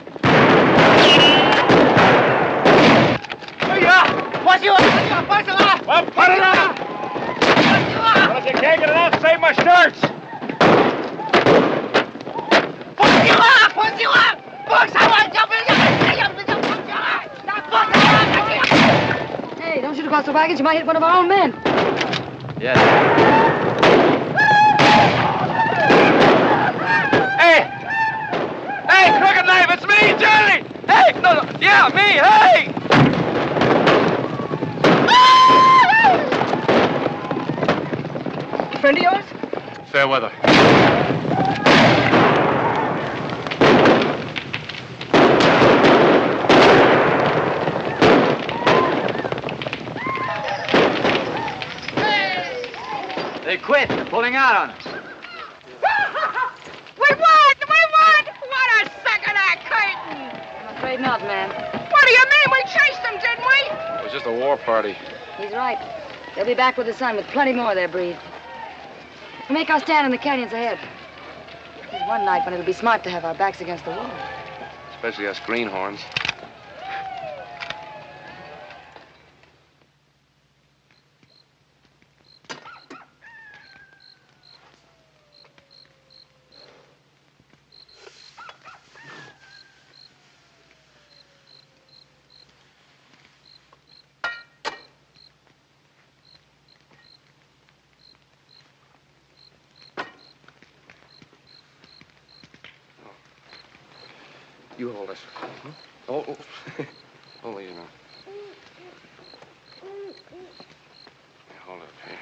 What's you? Well, put it up! Well, if you can't get it off, save my shirts! Hey, don't shoot across the wagons. You might hit one of our own men. Yes. Hey, Crooked Knife, it's me, Dailey! Hey, no, yeah, me, hey! Friend of yours? Fair weather. They quit. They're pulling out on us. We won! What a second act curtain! I'm afraid not, man. What do you mean? We chased them, didn't we? It was just a war party. He's right. They'll be back with the sun with plenty more of their breed. We'll make our stand in the canyons ahead. There's one night when it'll be smart to have our backs against the wall. Especially us greenhorns. You hold this. Oh. Oh, you know. Hold it here.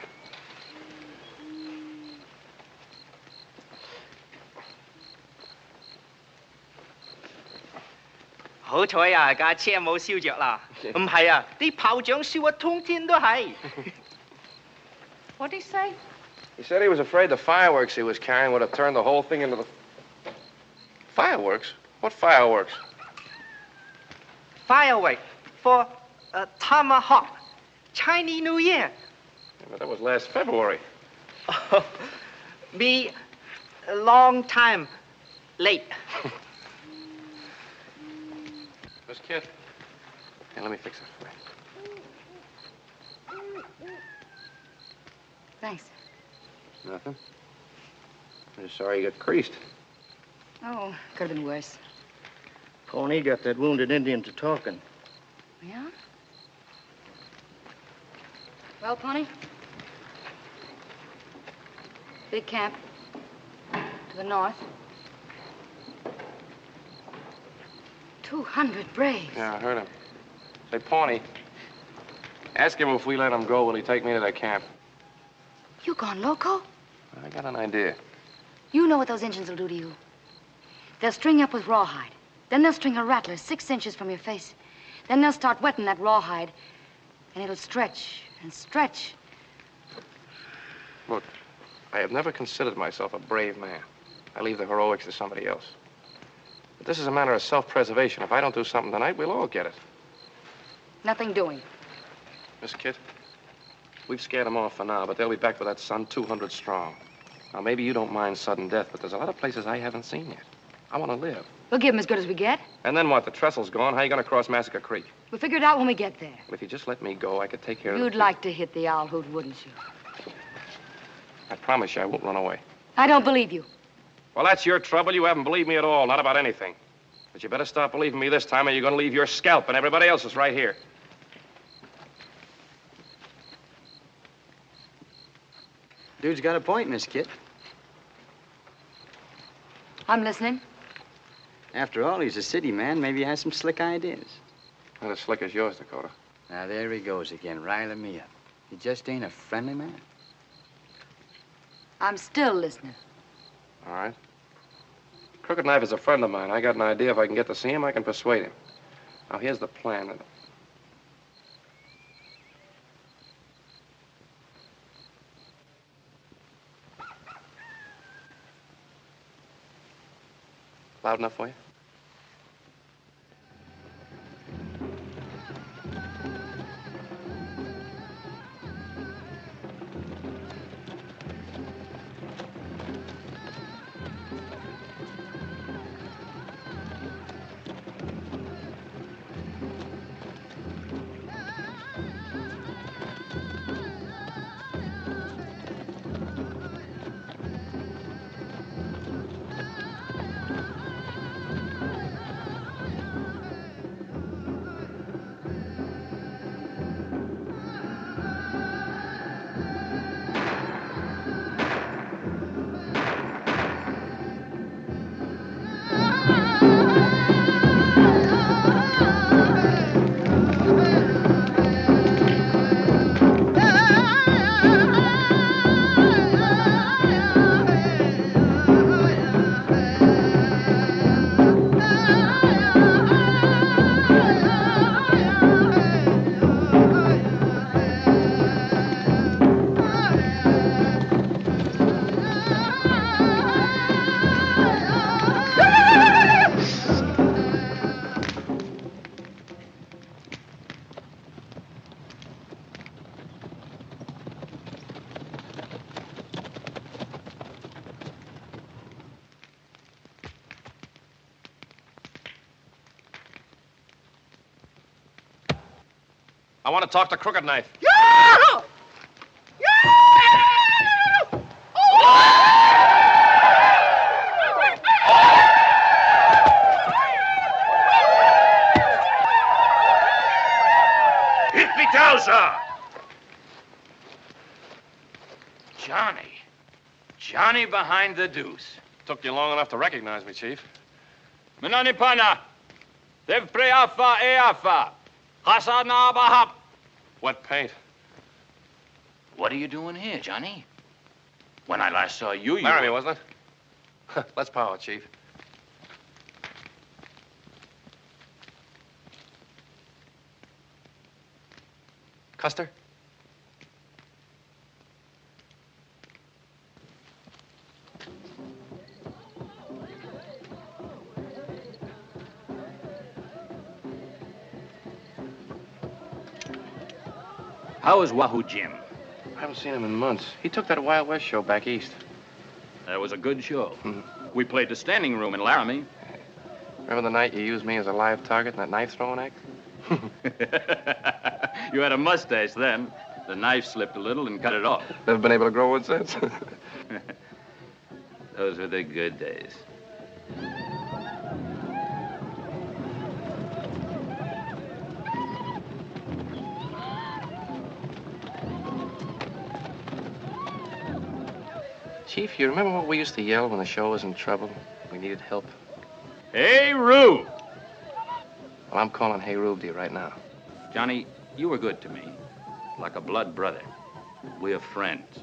Hảo彩啊，架車冇燒着啦。唔係啊，啲炮仗燒啊，通天都係。What'd he say? He said he was afraid the fireworks he was carrying would have turned the whole thing into the... Fireworks? What fireworks? Firework for Tomahawk, Chinese New Year. Yeah, but that was last February. Be a long time late. Miss Kit. Here, let me fix it for you. Thanks. Nothing. I'm just sorry you got creased. Oh, could have been worse. Pony got that wounded Indian to talking. Yeah? Well, Pony? Big camp. To the north. 200 braves. Yeah, I heard him. Say, Pawnee, ask him if we let him go, will he take me to that camp? You gone loco? I got an idea. You know what those Indians will do to you. They'll string you up with rawhide. Then they'll string a rattler 6 inches from your face. Then they'll start wetting that rawhide, and it'll stretch and stretch. Look, I have never considered myself a brave man. I leave the heroics to somebody else. But this is a matter of self-preservation. If I don't do something tonight, we'll all get it. Nothing doing. Miss Kit, we've scared them off for now, but they'll be back with that sun 200 strong. Now, maybe you don't mind sudden death, but there's a lot of places I haven't seen yet. I want to live. We'll give them as good as we get. And then what? The trestle's gone. How are you going to cross Massacre Creek? We'll figure it out when we get there. Well, if you just let me go, I could take care of it. You'd like to hit the owl hoot, wouldn't you? I promise you I won't run away. I don't believe you. Well, that's your trouble. You haven't believed me at all, not about anything. But you better start believing me this time, or you're going to leave your scalp, and everybody else is right here. Dude's got a point, Miss Kit. I'm listening. After all, he's a city man. Maybe he has some slick ideas. Not as slick as yours, Dakota. Now, there he goes again, riling me up. He just ain't a friendly man. I'm still listening. All right. Crooked Knife is a friend of mine. I got an idea. If I can get to see him, I can persuade him. Now, here's the plan. Loud enough for you? I want to talk to Crooked Knife. Hippie-towser! Johnny behind the deuce. Took you long enough to recognize me, Chief. Menani pana. Dev preafa eafa. Hasana bahap. Wet paint. What are you doing here, Johnny? When I last saw you, Laramie, wasn't it? Let's power, Chief. Custer? How is Wahoo Jim? I haven't seen him in months. He took that Wild West show back east. That was a good show. We played the standing room in Laramie. Remember the night you used me as a live target in that knife-throwing act? You had a mustache then. The knife slipped a little and cut it off. Never been able to grow one since. Those were the good days. Chief, you remember what we used to yell when the show was in trouble? We needed help. Hey, Rube! Well, I'm calling Hey Rube to you right now. Johnny, you were good to me. Like a blood brother. We are friends.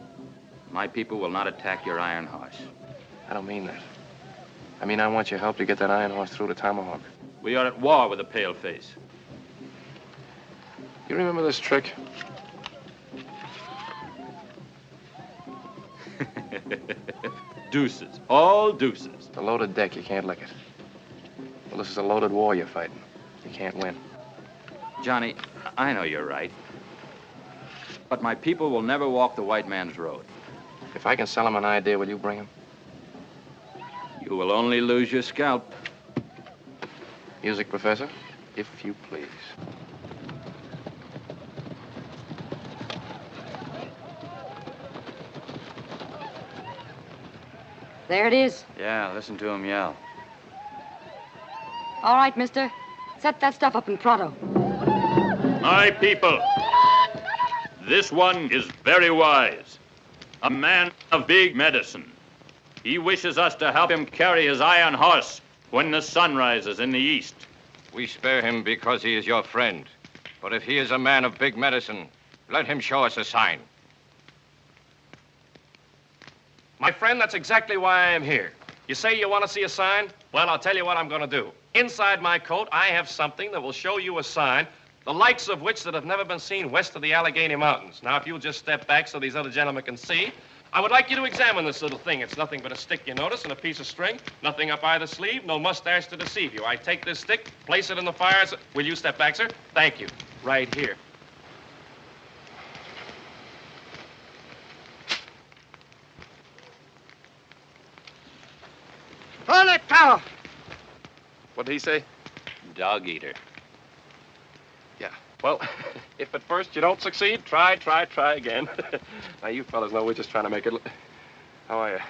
My people will not attack your iron horse. I don't mean that. I mean, I want your help to get that iron horse through to Tomahawk. We are at war with the paleface. You remember this trick? Deuces. All deuces. The loaded deck, you can't lick it. Well, this is a loaded war you're fighting. You can't win. Johnny, I know you're right. But my people will never walk the white man's road. If I can sell him an idea, will you bring him? You will only lose your scalp. Music, Professor, if you please. There it is. Yeah, listen to him yell. All right, mister. Set that stuff up in pronto. My people, this one is very wise. A man of big medicine. He wishes us to help him carry his iron horse when the sun rises in the east. We spare him because he is your friend. But if he is a man of big medicine, let him show us a sign. My friend, that's exactly why I am here. You say you want to see a sign? Well, I'll tell you what I'm going to do. Inside my coat, I have something that will show you a sign, the likes of which that have never been seen west of the Allegheny Mountains. Now, if you'll just step back so these other gentlemen can see, I would like you to examine this little thing. It's nothing but a stick, you notice, and a piece of string. Nothing up either sleeve, no mustache to deceive you. I take this stick, place it in the fire. Will you step back, sir? Thank you. Right here. Hold it, cow. What did he say? Dog eater. Yeah. Well, if at first you don't succeed, try again. Now, you fellas know we're just trying to make it... How are you?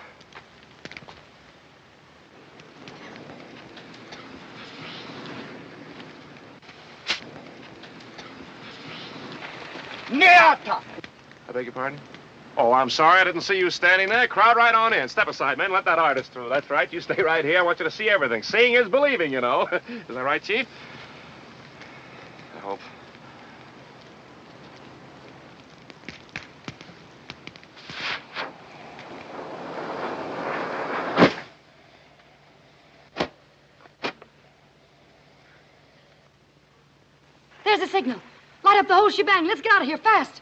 Niata. I beg your pardon? Oh, I'm sorry. I didn't see you standing there. Crowd right on in. Step aside, men. Let that artist through. That's right. You stay right here. I want you to see everything. Seeing is believing, you know. Is that right, Chief? I hope. There's a signal. Light up the whole shebang. Let's get out of here fast.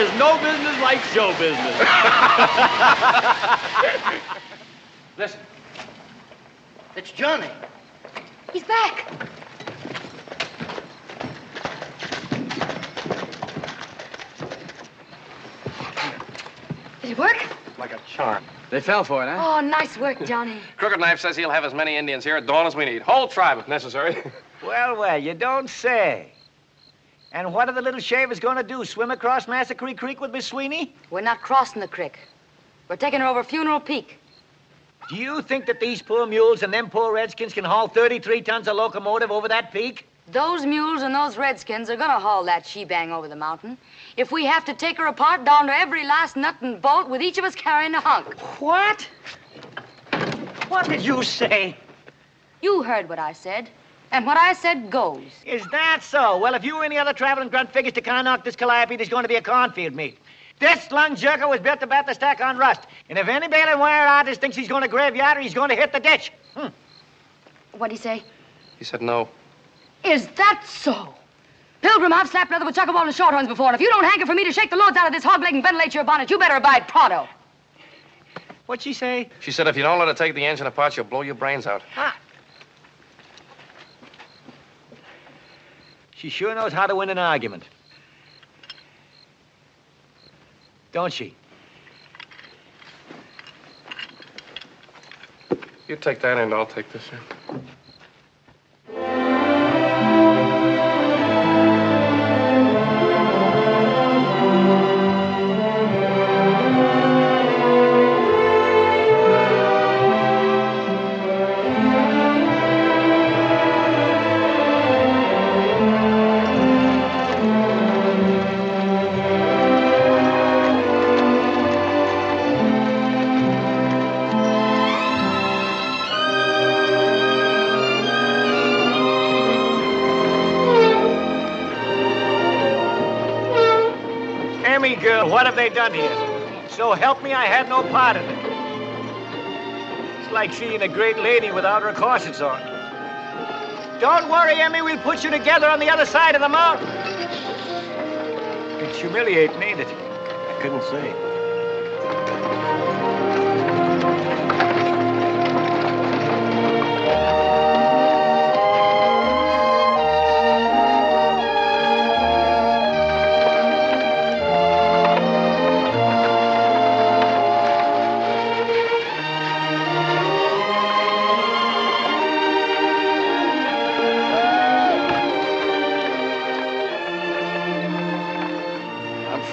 is no business like show business. Listen. It's Johnny. He's back. Did it work? Like a charm. They fell for it, huh? Oh, nice work, Johnny. Crooked Knife says he'll have as many Indians here at dawn as we need. Whole tribe, if necessary. Well, well, you don't say. And what are the little shavers going to do? Swim across Massacre Creek with Miss Sweeney? We're not crossing the creek. We're taking her over Funeral Peak. Do you think that these poor mules and them poor redskins can haul 33 tons of locomotive over that peak? Those mules and those redskins are gonna haul that shebang over the mountain. If we have to take her apart down to every last nut and bolt with each of us carrying a hunk. What? What did you say? You heard what I said. And what I said goes. Is that so? Well, if you or any other traveling grunt figures to knock this calliope, there's going to be a cornfield meet. This lung jerker was built to bat the stack on rust. And if any baling wire artist thinks he's going to graveyard her, he's going to hit the ditch. What'd he say? He said no. Is that so? Pilgrim, I've slapped leather with chuckaball and shorthorns before, and if you don't hanker for me to shake the loads out of this hog leg and ventilate your bonnet, you better abide pronto. What'd she say? She said if you don't let her take the engine apart, she'll blow your brains out. Ah. She sure knows how to win an argument. Don't she? You take that end, I'll take this end. Girl, what have they done here? So help me, I had no part in it. It's like seeing a great lady without her corsets on. Don't worry, Emmy, we'll put you together on the other side of the mountain. It's humiliating, ain't it? I couldn't say.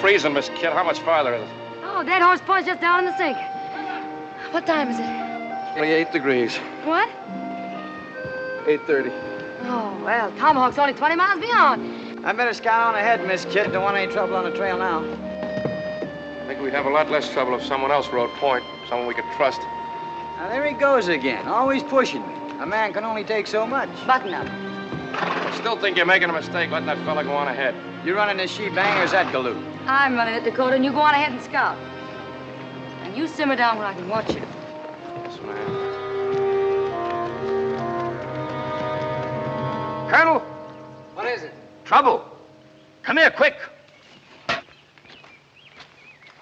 Freezing, Miss Kid. How much farther is it? Oh, that horse point's just down in the sink. What time is it? 28 degrees. What? 8:30. Oh, well, Tomahawk's only 20 miles beyond. I better scout on ahead, Miss Kid. Don't want any trouble on the trail now. I think we'd have a lot less trouble if someone else rode point. Someone we could trust. Now, there he goes again, always pushing me. A man can only take so much. Button up. I still think you're making a mistake letting that fella go on ahead. You running this shebang or is that galoot? I'm running it, Dakota, and you go on ahead and scout. And you simmer down where I can watch you. Yes, ma'am. Colonel! What is it? Trouble. Come here, quick.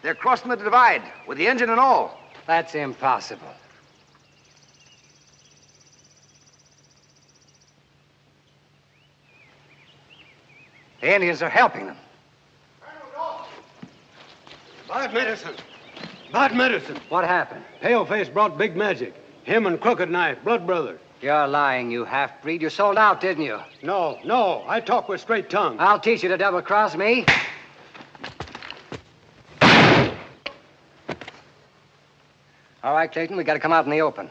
They're crossing the divide with the engine and all. That's impossible. The Indians are helping them. Bad medicine. Bad medicine. What happened? Paleface brought big magic. Him and Crooked Knife, blood brothers. You're lying, you half-breed. You sold out, didn't you? No. I talk with straight tongue. I'll teach you to double-cross me. All right, Clayton, we got to come out in the open.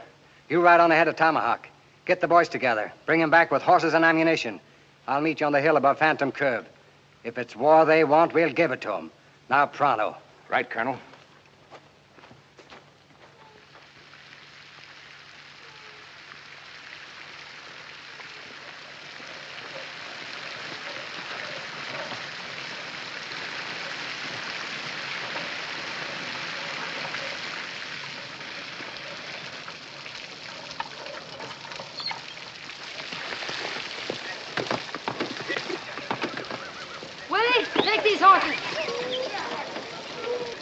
You ride on ahead of Tomahawk. Get the boys together. Bring them back with horses and ammunition. I'll meet you on the hill above Phantom Curve. If it's war they want, we'll give it to them. Now, pronto. Right, Colonel. Willie, take these horses.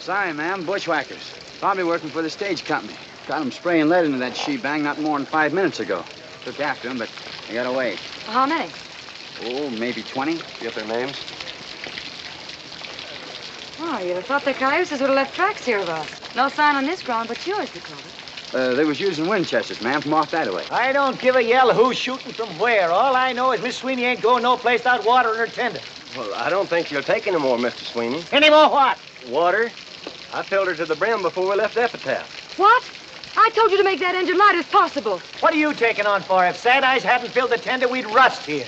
Sorry, ma'am. Bushwhackers. Probably working for the stage company. Got them spraying lead into that she-bang not more than 5 minutes ago. Took after them, but they got away. How many? Oh, maybe 20. Get their names? Oh, you'd have thought the cayuses would have left tracks here of us. No sign on this ground but yours, Dakota. They was using Winchesters, ma'am, from off that way. I don't give a yell who's shooting from where. All I know is Miss Sweeney ain't going no place without water in her tender. Well, I don't think you'll take any more, Mr. Sweeney. Any more what? Water. I filled her to the brim before we left Epitaph. What? I told you to make that engine light as possible. What are you taking on for? If Sad Eyes hadn't filled the tender, we'd rust here.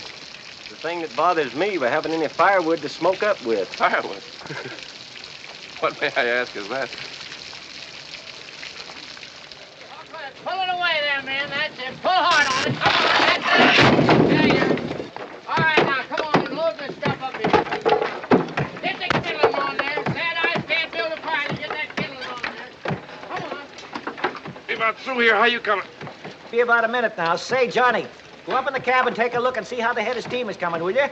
The thing that bothers me, we haven't any firewood to smoke up with. Firewood? What, may I ask, is that? Pull it away there, man. That's it. Pull hard on it. Come on, that's it. There you are. All right, now, come on and load this stuff up here. Get the kindling on there. Sad Eyes can't build a fire to get that kindling on there. Come on. Be about through here. How you coming? Be about a minute now. Say, Johnny, go up in the cabin, take a look, and see how the head of steam is coming, will you?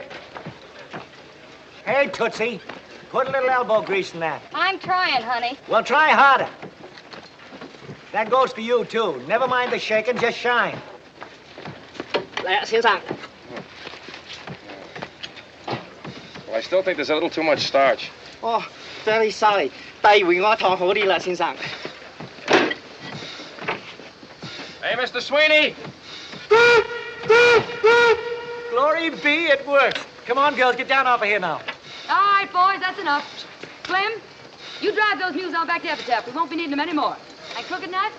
Hey, Tootsie, put a little elbow grease in that. I'm trying, honey. Well, try harder. That goes for you, too. Never mind the shaking, just shine. 来，先生。 Well, I still think there's a little too much starch. Oh, very sorry. 第二回我糖好啲啦，先生。 Hey, Mr. Sweeney! Glory be, it works. Come on, girls, get down off of here now. All right, boys, that's enough. Slim, you drive those mules on back to Epitaph. We won't be needing them anymore. And Crooked Knife,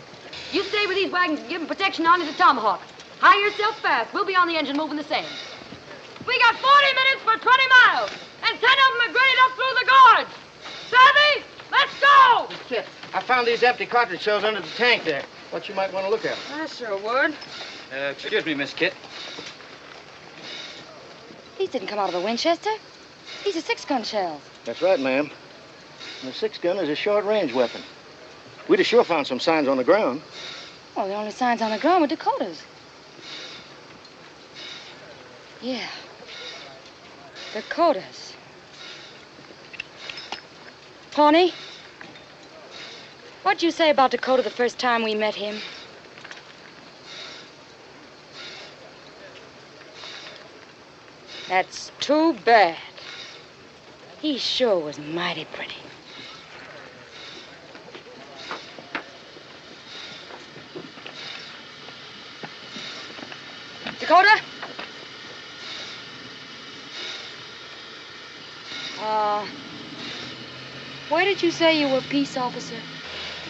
you stay with these wagons and give them protection on to the Tomahawk. Hire yourself fast. We'll be on the engine moving the same. We got 40 minutes for 20 miles, and 10 of them are graded up through the gorge. Savvy? Let's go! Shit, I found these empty cartridge shells under the tank there. Thought you might want to look at them. I sure would. Excuse me, Miss Kit. These didn't come out of a Winchester. These are 6-gun shells. That's right, ma'am. And a 6-gun is a short-range weapon. We'd have sure found some signs on the ground. Well, the only signs on the ground were Dakota's. Yeah. Dakota's. Pawnee, what'd you say about Dakota the first time we met him? That's too bad. He sure was mighty pretty. Dakota? Where did you say you were peace officer?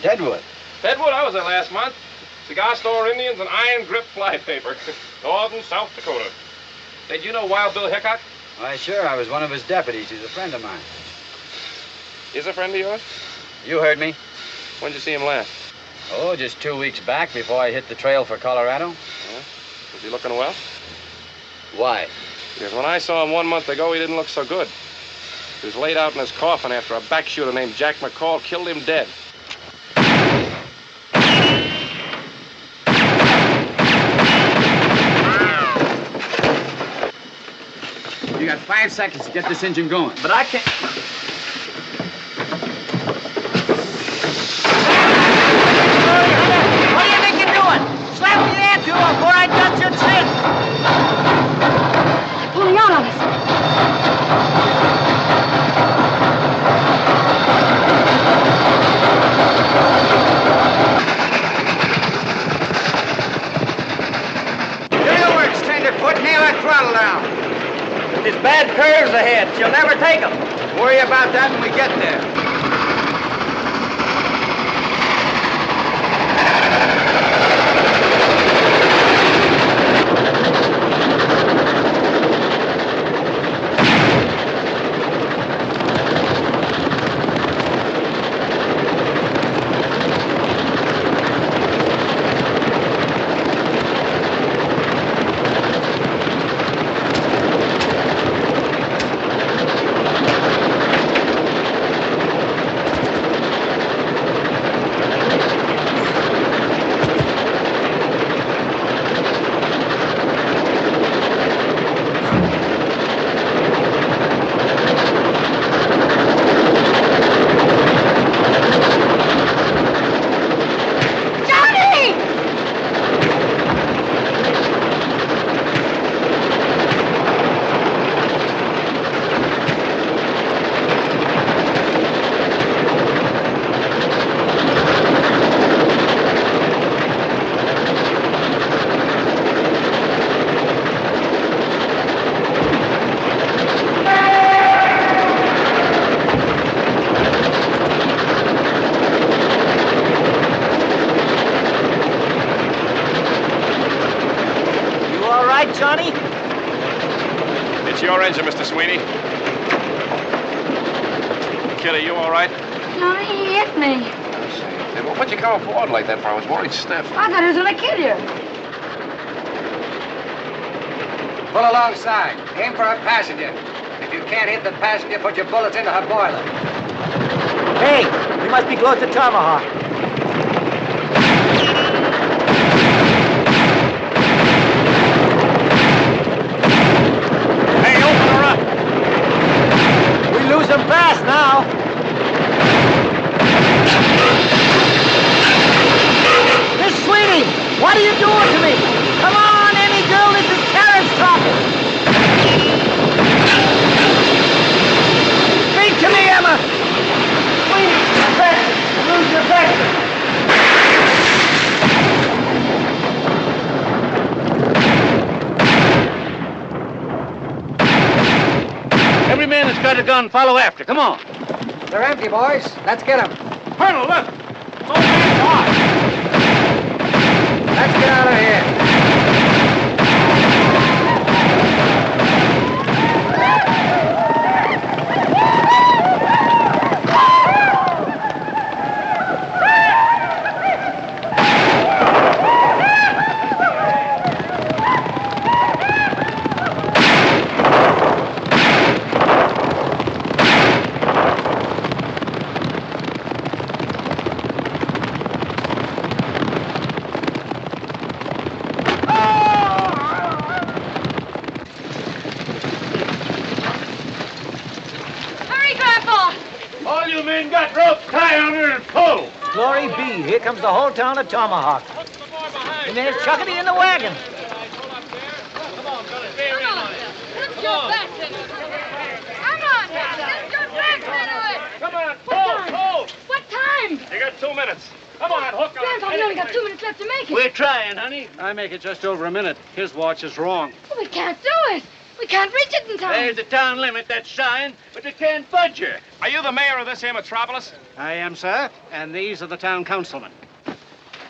Deadwood. Deadwood, I was there last month. Cigar store Indians and iron grip flypaper. Northern South Dakota. Did you know Wild Bill Hickok? Why, sure. I was one of his deputies. He's a friend of mine. Is a friend of yours? You heard me. When'd you see him last? Oh, just 2 weeks back before I hit the trail for Colorado. Yeah. Was he looking well? Why? Because when I saw him 1 month ago, he didn't look so good. He was laid out in his coffin after a back shooter named Jack McCall killed him dead. You got 5 seconds to get this engine going. But I can't... What do you think you're doing? Slap me there, too, before I touch your chin. They're pulling out on us. Do your work, tenderfoot. Nail that throttle down. There's bad curves ahead. She'll never take them. Worry about that when we get there. Johnny? It's your engine, Mr. Sweeney. Kitty, you all right? No, he hit me. Hey, well, what'd you come aboard like that for? I was worried stiff. I thought he was going to kill you. Pull alongside. Aim for her passenger. If you can't hit the passenger, put your bullets into her boiler. Hey, we must be close to Tomahawk. Hey, open her up! We lose them fast now. Miss Sweeney, what are you doing to me? Come on, Emmy girl, this is Terrence talking. Speak to me, Emma. Sweeney, Baxter, lose your Baxter. Every man that's got a gun, follow after. Come on. They're empty, boys. Let's get them. Colonel, look. Let's get out of here. Glory be, here comes the whole town of Tomahawk. And there's Chuckity in the wagon. Come on, let's get back to it. Come on, let's get back to it. Come on, pull! What time? You got 2 minutes. Come on, hook on. Grandpa, we only got 2 minutes left to make it. We're trying, honey. I make it just over a minute. His watch is wrong. We can't do it. We can't reach it in time. There's the town limit, that's signed, but they can't budge her. Are you the mayor of this here metropolis? I am, sir, and these are the town councilmen.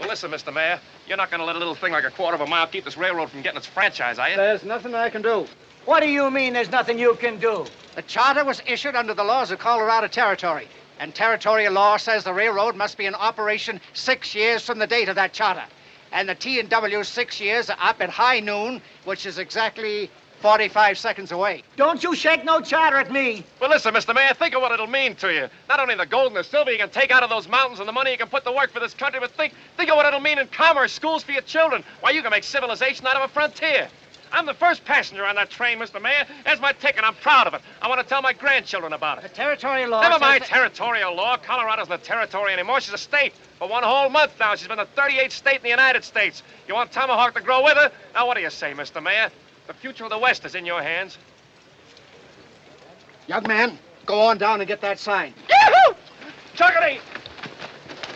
Well, listen, Mr. Mayor, you're not going to let a little thing like a quarter of a mile keep this railroad from getting its franchise, are you? There's nothing I can do. What do you mean there's nothing you can do? The charter was issued under the laws of Colorado Territory, and territorial law says the railroad must be in operation 6 years from the date of that charter. And the T&W's 6 years are up at high noon, which is exactly 45 seconds away. Don't you shake no charter at me. Well, listen, Mr. Mayor, think of what it'll mean to you. Not only the gold and the silver you can take out of those mountains and the money you can put to work for this country, but think of what it'll mean in commerce, schools for your children. Why, you can make civilization out of a frontier. I'm the first passenger on that train, Mr. Mayor. There's my ticket. I'm proud of it. I want to tell my grandchildren about it. The territorial law Never says mind that... territorial law. Colorado's not a territory anymore. She's a state. For 1 whole month now, she's been the 38th state in the United States. You want Tomahawk to grow with her? Now, what do you say, Mr. Mayor? The future of the West is in your hands. Young man, go on down and get that sign. Yahoo! Chuckity!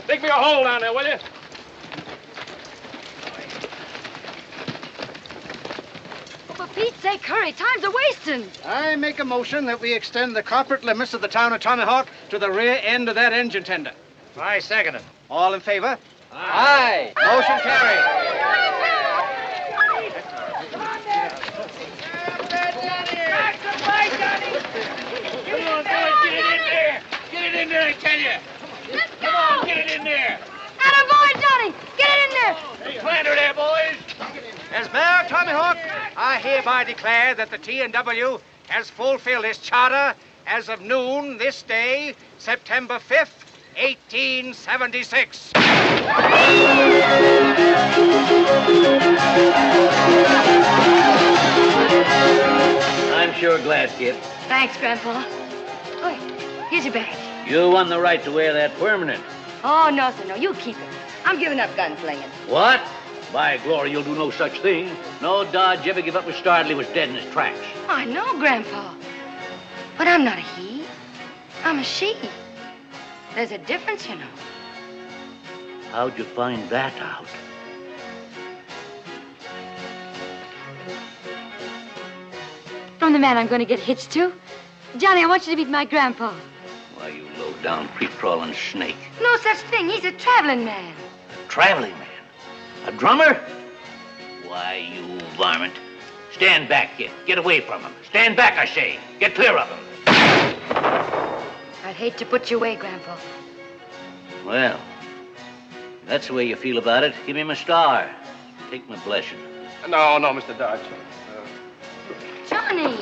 Dig me a hole down there, will you? For Pete's sake, hurry. Time's a-wasting. I make a motion that we extend the corporate limits of the town of Tomahawk to the rear end of that engine tender. I second it. All in favor? Aye. Motion carried. Get it in there, I tell you. Let's go. Come on, get it in there. Attaboy, Johnny. Get it in there. Plant her there, boys. As mayor of Tomahawk, I hereby declare that the T&W has fulfilled its charter as of noon this day, September 5th, 1876. I'm sure glad, kid. Thanks, Grandpa. Oh, here's your bag. You won the right to wear that permanent. Oh, no, sir, no. You keep it. I'm giving up gunslinging. What? By glory, you'll do no such thing. No Dodge ever give up with Starley. He was dead in his tracks. I know, Grandpa. But I'm not a he. I'm a she. There's a difference, you know. How'd you find that out? From the man I'm going to get hitched to. Johnny, I want you to meet my grandpa. Why, you low-down, creep-crawling snake. No such thing. He's a traveling man. A traveling man? A drummer? Why, you varmint. Stand back, kid. Get away from him. Stand back, I say. Get clear of him. I'd hate to put you away, Grandpa. Well, if that's the way you feel about it, give me my star. Take my blessing. No, Mr. Dodge. Johnny!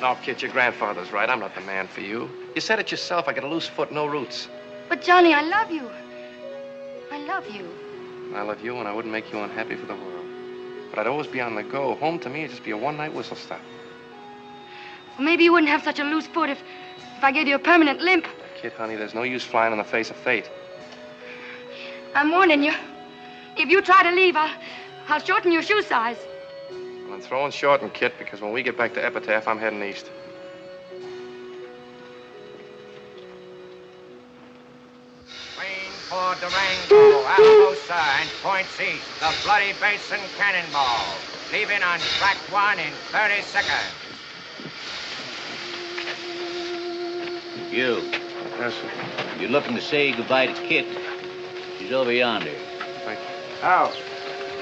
No, kid, your grandfather's right. I'm not the man for you. You said it yourself. I got a loose foot, no roots. But, Johnny, I love you. I love you. I love you, and I wouldn't make you unhappy for the world. But I'd always be on the go. Home to me would just be a one-night whistle stop. Well, maybe you wouldn't have such a loose foot if I gave you a permanent limp. Kid, honey, there's no use flying in the face of fate. I'm warning you. If you try to leave, I'll shorten your shoe size. Well, I'm throwing short and Kit, because when we get back to Epitaph, I'm heading east. For Durango, Alamosa, and points east, the Bloody Basin Cannonball, leaving on track 1 in 30 seconds. You. Yes, sir. You're looking to say goodbye to Kit. She's over yonder. Thank you. How?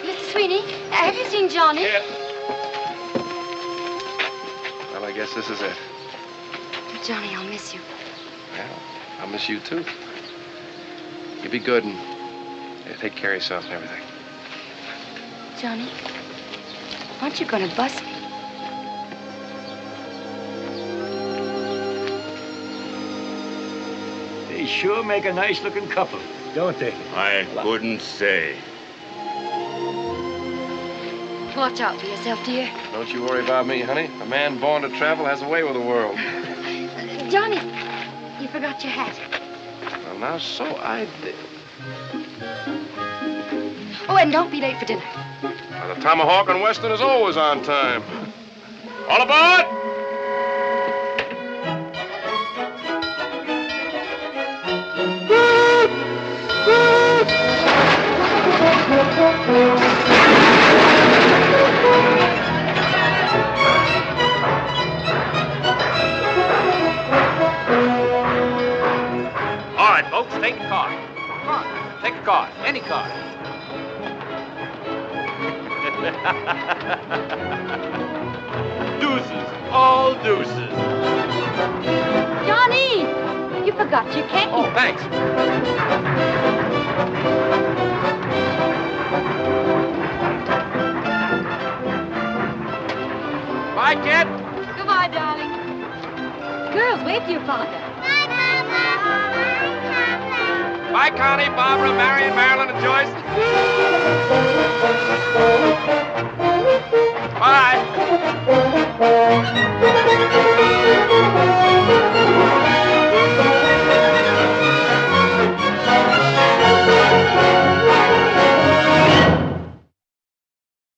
Mr. Sweeney, have you seen Johnny? Kit. Well, I guess this is it. Johnny, I'll miss you. Well, I'll miss you, too. You be good and take care of yourself and everything. Johnny, aren't you going to bust me? They sure make a nice-looking couple, don't they? I couldn't say. Watch out for yourself, dear. Don't you worry about me, honey. A man born to travel has a way with the world. Johnny, you forgot your hat. Well, now, so I did. Oh, and don't be late for dinner. Now, the Tomahawk and Western is always on time. All aboard! All right, folks, take a car. Come on, take a car. Any car. Deuces. All deuces. Johnny! You forgot your cane. Oh, thanks. Bye, kid. Goodbye, darling. Girls, wave to your father. Bye, Connie, Barbara, Marion, Marilyn, and Joyce. Bye.